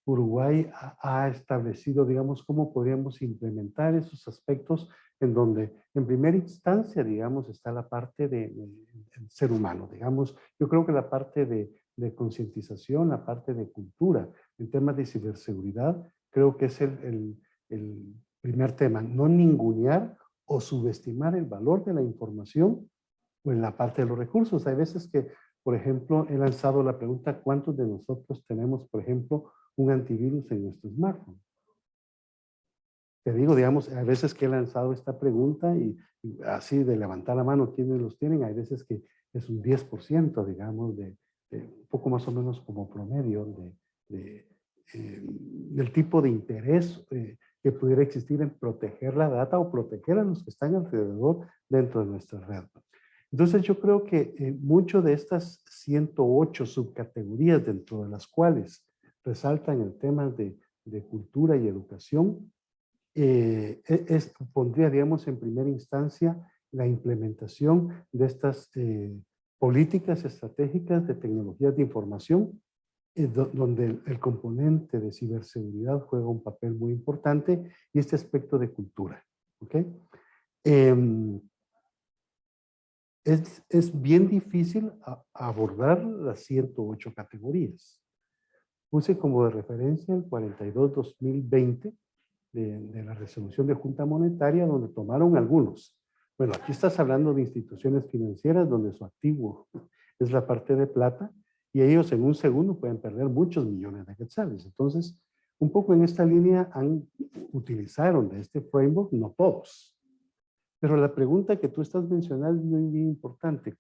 Uruguay ha establecido, digamos, cómo podríamos implementar esos aspectos en donde, en primera instancia, digamos, está la parte del ser humano, digamos. Yo creo que la parte de concientización, la parte de cultura, en temas de ciberseguridad, creo que es el primer tema. No ningunear o subestimar el valor de la información o en la parte de los recursos. Hay veces que, por ejemplo, he lanzado la pregunta, ¿cuántos de nosotros tenemos, por ejemplo, un antivirus en nuestro smartphone? Te digo, digamos, hay veces que he lanzado esta pregunta y así de levantar la mano, ¿quiénes los tienen? Hay veces que es un 10%, digamos, de un poco más o menos como promedio del tipo de interés que pudiera existir en proteger la data o proteger a los que están alrededor dentro de nuestra red. Entonces yo creo que mucho de estas 108 subcategorías dentro de las cuales resaltan el tema de cultura y educación, pondría, digamos, en primera instancia la implementación de estas políticas estratégicas de tecnologías de información, donde el componente de ciberseguridad juega un papel muy importante y este aspecto de cultura. ¿Okay? Es bien difícil abordar las 108 categorías. Puse como de referencia el 42-2020 de la resolución de Junta Monetaria, donde tomaron algunos. Bueno, aquí estás hablando de instituciones financieras donde su activo es la parte de plata y ellos en un segundo pueden perder muchos millones de quetzales. Entonces, un poco en esta línea utilizaron de este framework, no todos. Pero la pregunta que tú estás mencionando es muy importante.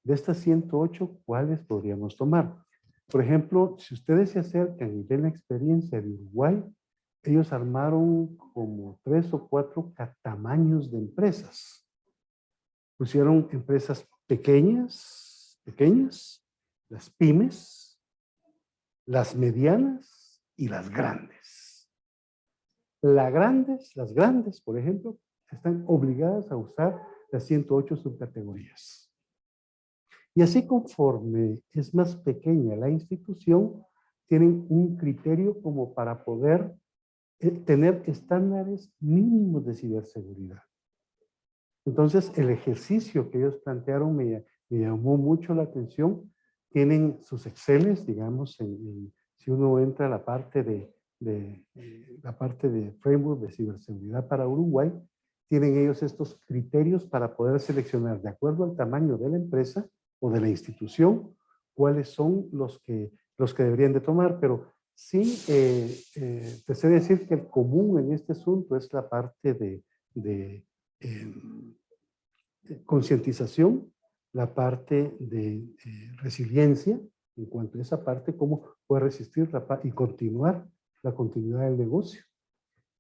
De estas 108, ¿cuáles podríamos tomar? Por ejemplo, si ustedes se acercan y ven la experiencia de Uruguay, ellos armaron como 3 o 4 tamaños de empresas. Pusieron empresas pequeñas, las pymes, las medianas y las grandes. Las grandes, por ejemplo, están obligadas a usar las 108 subcategorías. Y así conforme es más pequeña la institución, tienen un criterio como para poder tener estándares mínimos de ciberseguridad. Entonces, el ejercicio que ellos plantearon me llamó mucho la atención. Tienen sus Exceles, digamos, si uno entra a la parte de framework de ciberseguridad para Uruguay, tienen ellos estos criterios para poder seleccionar de acuerdo al tamaño de la empresa o de la institución, cuáles son los que deberían de tomar, pero sí, te sé decir que el común en este asunto es la parte de concientización, la parte de resiliencia, en cuanto a esa parte, cómo puede resistir y continuar la continuidad del negocio.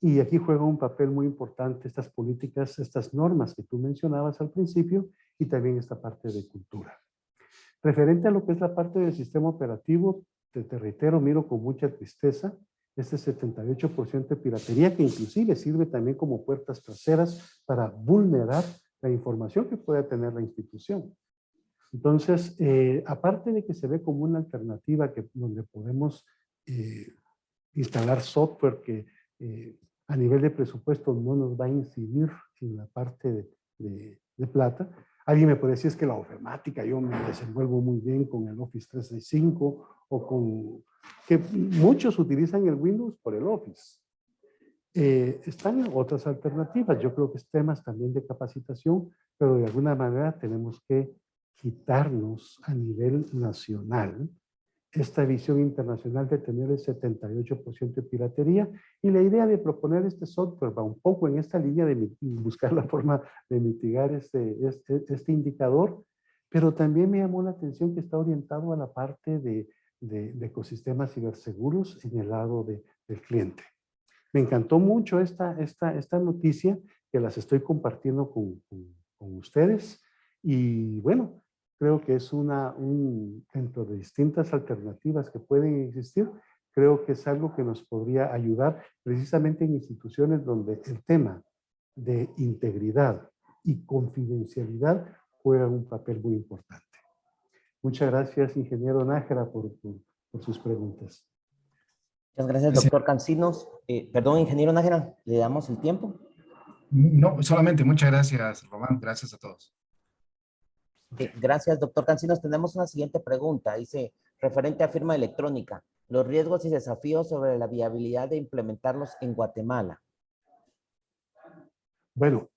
Y aquí juega un papel muy importante estas políticas, estas normas que tú mencionabas al principio y también esta parte de cultura. Referente a lo que es la parte del sistema operativo, te reitero, miro con mucha tristeza este 78% de piratería que inclusive sirve también como puertas traseras para vulnerar la información que pueda tener la institución. Entonces, aparte de que se ve como una alternativa donde podemos instalar software que a nivel de presupuesto no nos va a incidir en la parte de plata, alguien me puede decir es que la ofimática, yo me desenvuelvo muy bien con el Office 365 o con que muchos utilizan el Windows por el Office. Están otras alternativas, yo creo que es temas también de capacitación, pero de alguna manera tenemos que quitarnos a nivel nacional esta visión internacional de tener el 78% de piratería y la idea de proponer este software va un poco en esta línea de buscar la forma de mitigar este indicador, pero también me llamó la atención que está orientado a la parte de ecosistemas ciberseguros en el lado del cliente. Me encantó mucho esta noticia que las estoy compartiendo con ustedes y bueno, creo que es dentro de distintas alternativas que pueden existir, creo que es algo que nos podría ayudar precisamente en instituciones donde el tema de integridad y confidencialidad juega un papel muy importante. Muchas gracias, ingeniero Nájera, por sus preguntas. Muchas gracias, doctor Cancinos. Perdón, ingeniero Nájera, ¿le damos el tiempo? No, solamente muchas gracias, Román. Gracias a todos. Gracias, doctor Cancinos. Tenemos una siguiente pregunta. Dice, referente a firma electrónica, los riesgos y desafíos sobre la viabilidad de implementarlos en Guatemala. Bueno,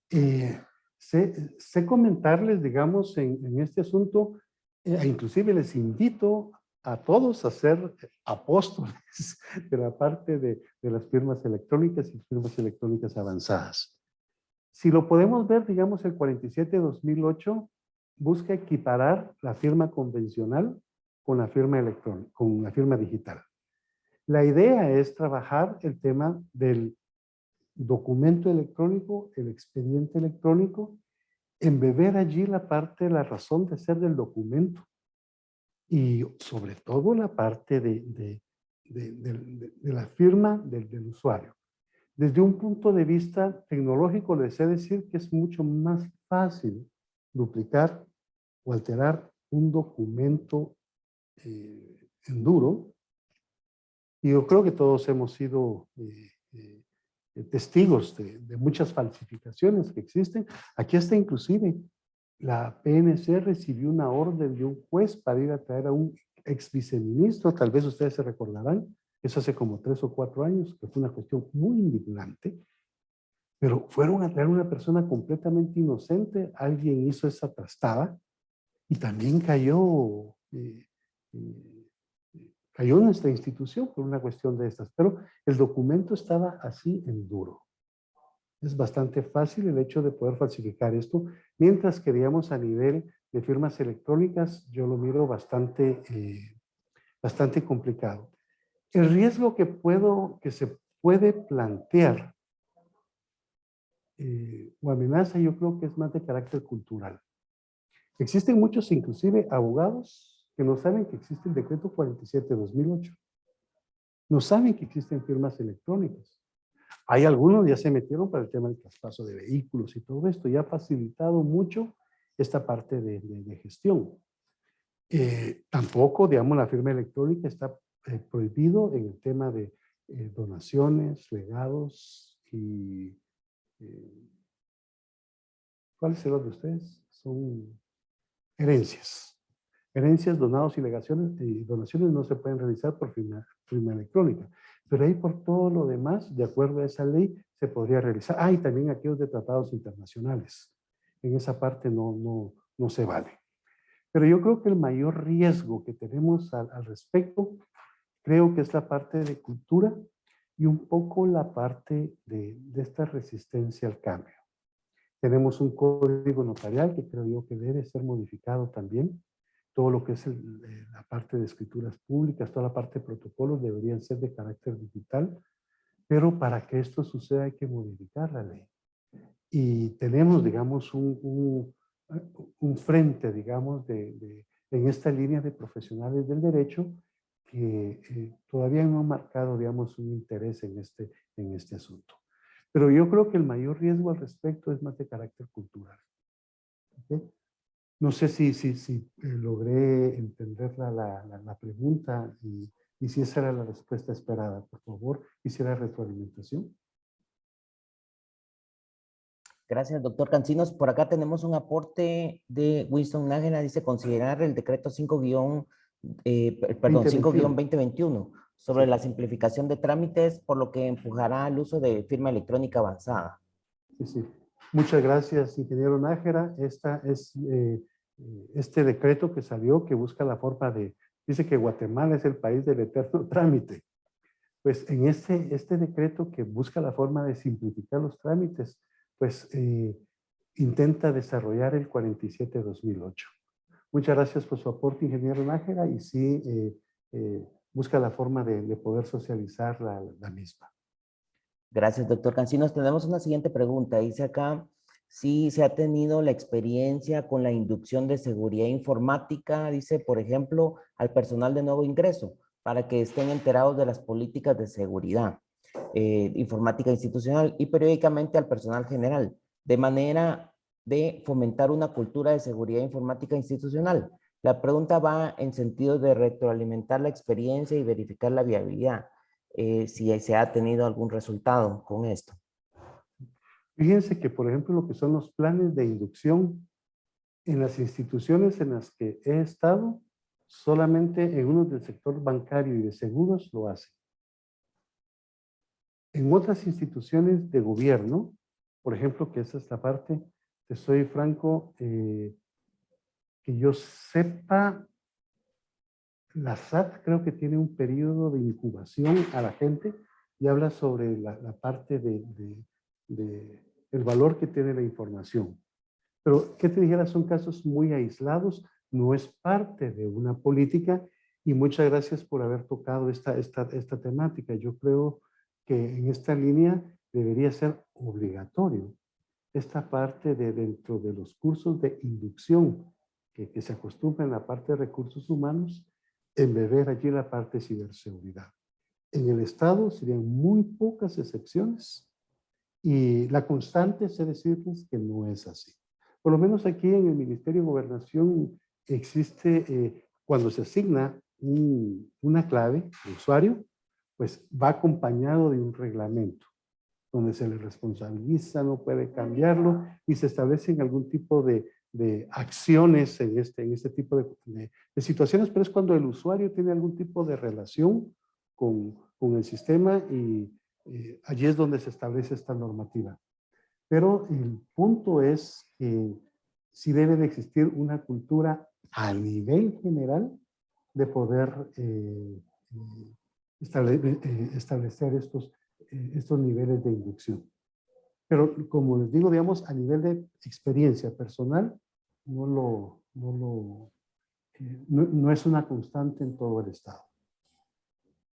sé comentarles, digamos, en este asunto, inclusive les invito a todos a ser apóstoles de la parte de las firmas electrónicas y firmas electrónicas avanzadas. Si lo podemos ver, digamos, el 47-2008 busca equiparar la firma convencional con la firma electrónica, con la firma digital. La idea es trabajar el tema del documento electrónico, el expediente electrónico, embeber allí la parte, la razón de ser del documento y sobre todo la parte de la firma del usuario. Desde un punto de vista tecnológico, les he de decir que es mucho más fácil duplicar o alterar un documento en duro. Y yo creo que todos hemos sido testigos de muchas falsificaciones que existen. Aquí está inclusive la PNC recibió una orden de un juez para ir a traer a un ex viceministro, tal vez ustedes se recordarán, eso hace como 3 o 4 años, que fue una cuestión muy indignante, pero fueron a traer una persona completamente inocente, alguien hizo esa trastada y también cayó en nuestra institución por una cuestión de estas, pero el documento estaba así en duro. Es bastante fácil el hecho de poder falsificar esto, mientras que digamos a nivel de firmas electrónicas, yo lo miro bastante complicado. El riesgo que se puede plantear o amenaza, yo creo que es más de carácter cultural. Existen muchos, inclusive abogados, que no saben que existe el decreto 47-2008. No saben que existen firmas electrónicas. Hay algunos ya se metieron para el tema del traspaso de vehículos y todo esto. Ya ha facilitado mucho esta parte de gestión. Tampoco, digamos, la firma electrónica está prohibido en el tema de donaciones, legados y... ¿cuál es el otro de ustedes? Son herencias. Herencias, donados y donaciones no se pueden realizar por firma electrónica. Pero ahí por todo lo demás, de acuerdo a esa ley, se podría realizar. Y también aquellos de tratados internacionales. En esa parte no se vale. Pero yo creo que el mayor riesgo que tenemos al respecto, creo que es la parte de cultura y un poco la parte de esta resistencia al cambio. Tenemos un código notarial que creo yo que debe ser modificado también. Todo lo que es la parte de escrituras públicas, toda la parte de protocolos deberían ser de carácter digital, pero para que esto suceda hay que modificar la ley. Y tenemos, digamos, un frente, digamos, en esta línea de profesionales del derecho que todavía no han marcado, digamos, un interés en este asunto. Pero yo creo que el mayor riesgo al respecto es más de carácter cultural. ¿Okay? No sé si logré entender la pregunta y si esa era la respuesta esperada. Por favor, quisiera retroalimentación. Gracias, doctor Cancinos. Por acá tenemos un aporte de Winston Nájera. Dice, considerar el decreto 5-2021 sobre Sí. la simplificación de trámites, por lo que empujará al uso de firma electrónica avanzada. Sí. Muchas gracias, ingeniero Nájera. Este decreto que salió, que busca la forma dice que Guatemala es el país del eterno trámite. Pues en este decreto que busca la forma de simplificar los trámites, pues intenta desarrollar el 47-2008. Muchas gracias por su aporte, ingeniero Nájera, y sí busca la forma de poder socializar la misma. Gracias, doctor Cancinos. Tenemos una siguiente pregunta. Dice acá, si se ha tenido la experiencia con la inducción de seguridad informática, dice, por ejemplo, al personal de nuevo ingreso, para que estén enterados de las políticas de seguridad informática institucional y periódicamente al personal general, de manera de fomentar una cultura de seguridad informática institucional. La pregunta va en sentido de retroalimentar la experiencia y verificar la viabilidad, si se ha tenido algún resultado con esto. Fíjense que, por ejemplo, lo que son los planes de inducción en las instituciones en las que he estado, solamente en unos del sector bancario y de seguros lo hacen. En otras instituciones de gobierno, por ejemplo, que esa es la parte, te soy franco, que yo sepa, la SAT creo que tiene un periodo de incubación a la gente y habla sobre la parte el valor que tiene la información. Pero, ¿qué te dijera? Son casos muy aislados, no es parte de una política y muchas gracias por haber tocado esta temática. Yo creo que en esta línea debería ser obligatorio esta parte de dentro de los cursos de inducción que se acostumbra en la parte de recursos humanos, embeber allí la parte de ciberseguridad. En el Estado serían muy pocas excepciones y la constante es decirles que no es así. Por lo menos aquí en el Ministerio de Gobernación existe, cuando se asigna una clave de usuario, pues va acompañado de un reglamento donde se le responsabiliza, no puede cambiarlo y se establecen algún tipo de acciones en este tipo de situaciones, pero es cuando el usuario tiene algún tipo de relación con el sistema y allí es donde se establece esta normativa. Pero el punto es que sí debe de existir una cultura a nivel general de poder establecer estos niveles de inducción. Pero como les digo, digamos, a nivel de experiencia personal, no es una constante en todo el Estado.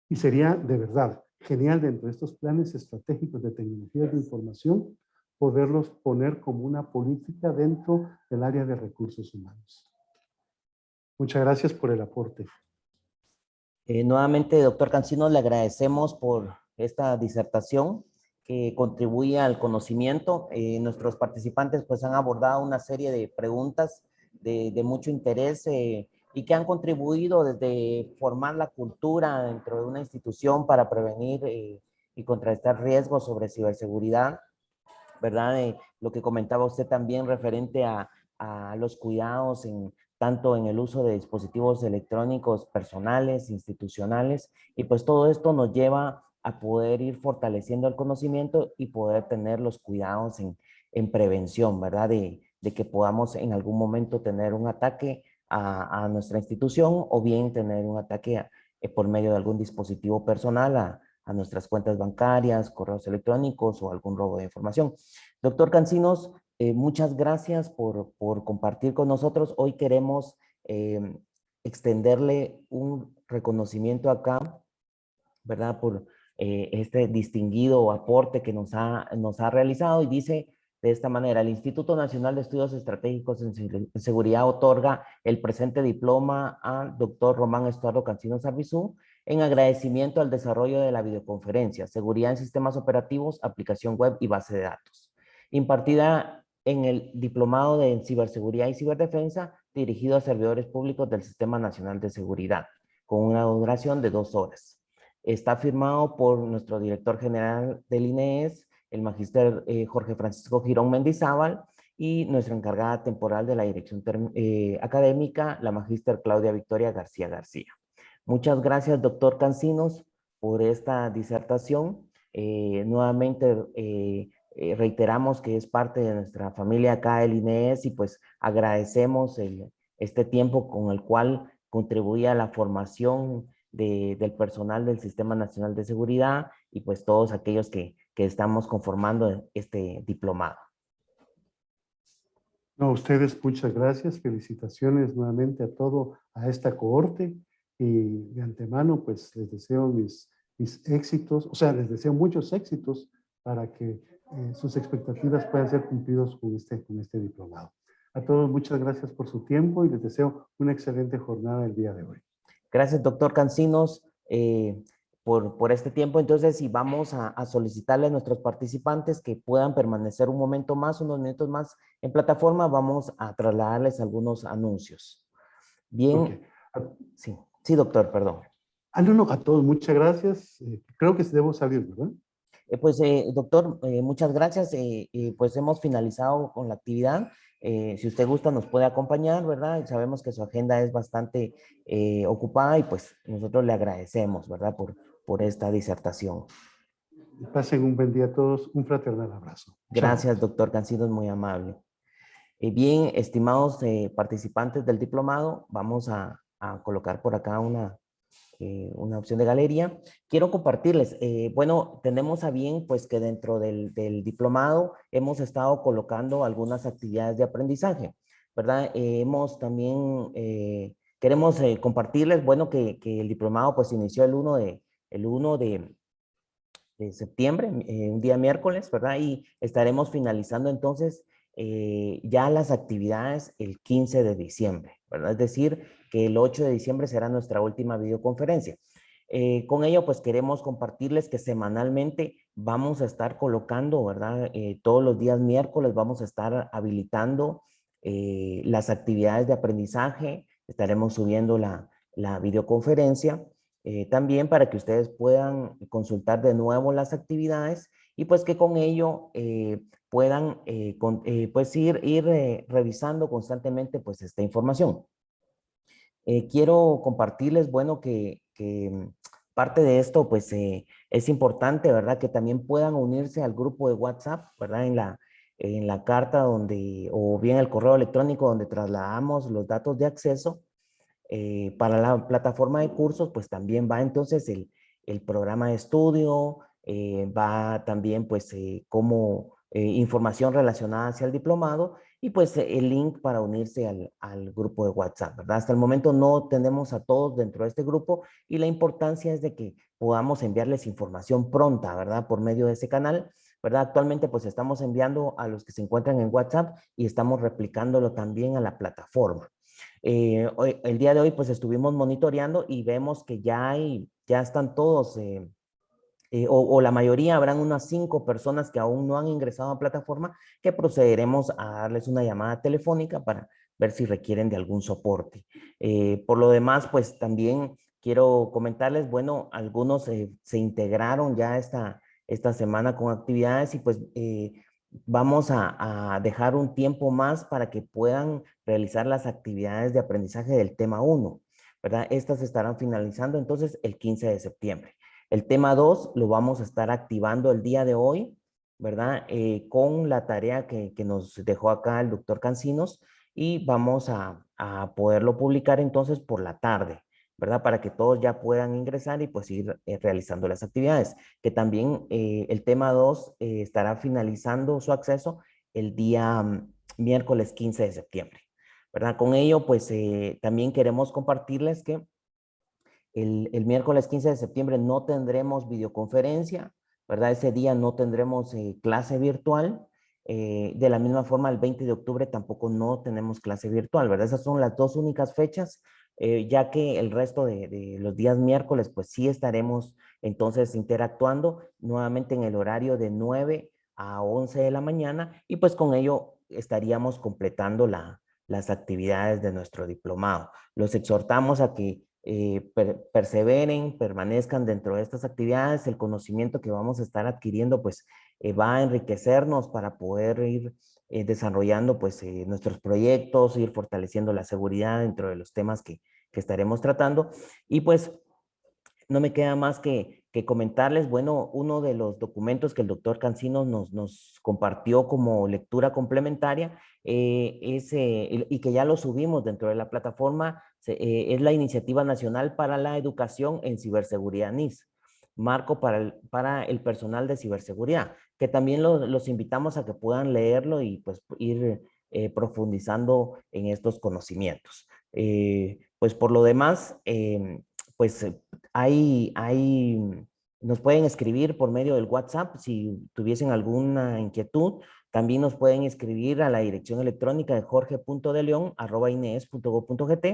Y sería de verdad genial dentro de estos planes estratégicos de tecnologías de información poderlos poner como una política dentro del área de recursos humanos. Muchas gracias por el aporte. Nuevamente, doctor Cancinos, le agradecemos por esta disertación que contribuye al conocimiento. Nuestros participantes pues han abordado una serie de preguntas de mucho interés y que han contribuido desde formar la cultura dentro de una institución para prevenir y contrarrestar riesgos sobre ciberseguridad, ¿verdad? Lo que comentaba usted también referente a los cuidados tanto en el uso de dispositivos electrónicos personales, institucionales, y pues todo esto nos lleva a poder ir fortaleciendo el conocimiento y poder tener los cuidados en prevención, ¿verdad? De que podamos en algún momento tener un ataque a nuestra institución o bien tener un ataque por medio de algún dispositivo personal a nuestras cuentas bancarias, correos electrónicos o algún robo de información. Doctor Cancinos, muchas gracias por compartir con nosotros. Hoy queremos extenderle un reconocimiento acá, ¿verdad? Por este distinguido aporte que nos ha realizado y dice de esta manera: el Instituto Nacional de Estudios Estratégicos en Seguridad otorga el presente diploma al doctor Román Estuardo Cancinos Arbizu en agradecimiento al desarrollo de la videoconferencia, seguridad en sistemas operativos, aplicación web y base de datos, impartida en el Diplomado de Ciberseguridad y Ciberdefensa dirigido a servidores públicos del Sistema Nacional de Seguridad, con una duración de 2 horas. Está firmado por nuestro director general del INEES, el magíster Jorge Francisco Girón Mendizábal, y nuestra encargada temporal de la dirección académica, la magíster Claudia Victoria García García. Muchas gracias, doctor Cancinos, por esta disertación. Nuevamente reiteramos que es parte de nuestra familia acá del INEES y pues agradecemos este tiempo con el cual contribuye a la formación del personal del Sistema Nacional de Seguridad y pues todos aquellos que estamos conformando este diplomado. No, a ustedes muchas gracias, felicitaciones nuevamente a esta cohorte y de antemano pues les deseo mis éxitos, o sea, les deseo muchos éxitos para que sus expectativas puedan ser cumplidos con este diplomado. A todos muchas gracias por su tiempo y les deseo una excelente jornada el día de hoy. Gracias, doctor Cancinos, por este tiempo. Entonces, si vamos a solicitarle a nuestros participantes que puedan permanecer un momento más, unos minutos más en plataforma, vamos a trasladarles algunos anuncios. Bien, Okay. sí, doctor, perdón. No, a todos muchas gracias. Creo que debo salir, ¿verdad? Doctor, muchas gracias. Pues hemos finalizado con la actividad. Si usted gusta, nos puede acompañar, ¿verdad? Sabemos que su agenda es bastante ocupada y pues nosotros le agradecemos, ¿verdad? Por esta disertación. Pasen un buen día a todos. Un fraternal abrazo. Chao. Gracias, doctor Cancido, es muy amable. Bien, estimados participantes del diplomado, vamos a colocar por acá una opción de galería. Quiero compartirles, bueno, tenemos a bien pues que dentro del diplomado hemos estado colocando algunas actividades de aprendizaje, ¿verdad? Hemos también, queremos compartirles, bueno, que el diplomado pues inició el 1 de septiembre, un día miércoles, ¿verdad? Y estaremos finalizando entonces ya las actividades el 15 de diciembre, ¿verdad? Es decir, que el 8 de diciembre será nuestra última videoconferencia. Con ello, pues queremos compartirles que semanalmente vamos a estar colocando, ¿verdad? Todos los días miércoles vamos a estar habilitando las actividades de aprendizaje, estaremos subiendo la videoconferencia también para que ustedes puedan consultar de nuevo las actividades y pues que con ello puedan pues ir revisando constantemente pues esta información. Quiero compartirles, bueno, que parte de esto pues es importante, ¿verdad? Que también puedan unirse al grupo de WhatsApp, ¿verdad? En la carta donde, o bien el correo electrónico donde trasladamos los datos de acceso. Para la plataforma de cursos, pues también va entonces el programa de estudio, va también pues como información relacionada hacia el diplomado y pues el link para unirse al grupo de WhatsApp, ¿verdad? Hasta el momento no tenemos a todos dentro de este grupo y la importancia es de que podamos enviarles información pronta, ¿verdad? Por medio de ese canal, ¿verdad? Actualmente pues estamos enviando a los que se encuentran en WhatsApp y estamos replicándolo también a la plataforma. El día de hoy pues estuvimos monitoreando y vemos que ya están todos, o la mayoría, habrán unas 5 personas que aún no han ingresado a plataforma, que procederemos a darles una llamada telefónica para ver si requieren de algún soporte. Por lo demás, pues también quiero comentarles, bueno, algunos se integraron ya esta semana con actividades y pues vamos a dejar un tiempo más para que puedan realizar las actividades de aprendizaje del tema 1, ¿verdad? Estas estarán finalizando entonces el 15 de septiembre. El tema 2 lo vamos a estar activando el día de hoy, ¿verdad? Con la tarea que nos dejó acá el doctor Cancinos y vamos a poderlo publicar entonces por la tarde, ¿verdad? Para que todos ya puedan ingresar y pues ir realizando las actividades. Que también el tema 2 estará finalizando su acceso el día miércoles 15 de septiembre, ¿verdad? Con ello, pues también queremos compartirles que el miércoles 15 de septiembre no tendremos videoconferencia, ¿verdad? Ese día no tendremos clase virtual. De la misma forma, el 20 de octubre tampoco no tenemos clase virtual, ¿verdad? Esas son las dos únicas fechas, ya que el resto de los días miércoles, pues sí estaremos entonces interactuando nuevamente en el horario de 9 a 11 de la mañana y pues con ello estaríamos completando las actividades de nuestro diplomado. Los exhortamos a que perseveren, permanezcan dentro de estas actividades, el conocimiento que vamos a estar adquiriendo pues va a enriquecernos para poder ir desarrollando pues nuestros proyectos, ir fortaleciendo la seguridad dentro de los temas que estaremos tratando y pues no me queda más que comentarles, bueno, uno de los documentos que el doctor Cancino nos compartió como lectura complementaria y que ya lo subimos dentro de la plataforma, es la Iniciativa Nacional para la Educación en Ciberseguridad NIS, marco para el personal de ciberseguridad, que también los invitamos a que puedan leerlo y pues ir profundizando en estos conocimientos. Pues por lo demás, pues hay Nos pueden escribir por medio del WhatsApp si tuviesen alguna inquietud. También nos pueden escribir a la dirección electrónica de jorge.deleon@ines.gov.gt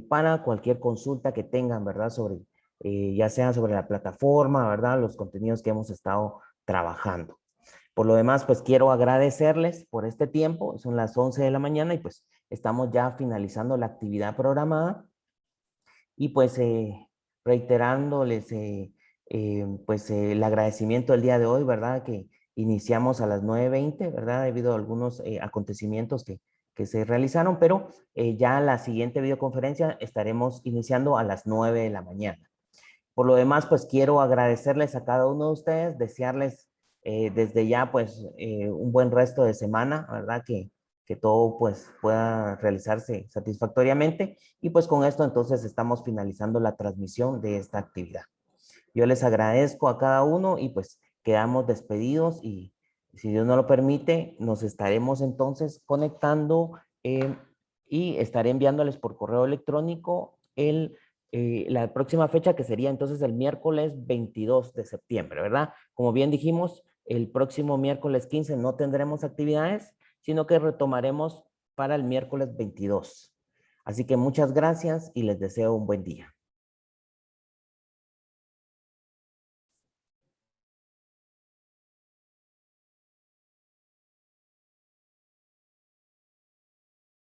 para cualquier consulta que tengan, ¿verdad? Sobre, ya sea sobre la plataforma, ¿verdad? Los contenidos que hemos estado trabajando. Por lo demás, pues quiero agradecerles por este tiempo. Son las 11 de la mañana y pues estamos ya finalizando la actividad programada. Y pues reiterándoles pues el agradecimiento del día de hoy, ¿verdad? Que iniciamos a las 9:20, ¿verdad? Debido a algunos acontecimientos que se realizaron, pero ya la siguiente videoconferencia estaremos iniciando a las 9 de la mañana. Por lo demás, pues quiero agradecerles a cada uno de ustedes, desearles desde ya pues un buen resto de semana, ¿verdad? Que todo pues pueda realizarse satisfactoriamente y pues con esto entonces estamos finalizando la transmisión de esta actividad. Yo les agradezco a cada uno y pues quedamos despedidos y si Dios no lo permite, nos estaremos entonces conectando y estaré enviándoles por correo electrónico la próxima fecha que sería entonces el miércoles 22 de septiembre, ¿verdad? Como bien dijimos, el próximo miércoles 15 no tendremos actividades, sino que retomaremos para el miércoles 22. Así que muchas gracias y les deseo un buen día.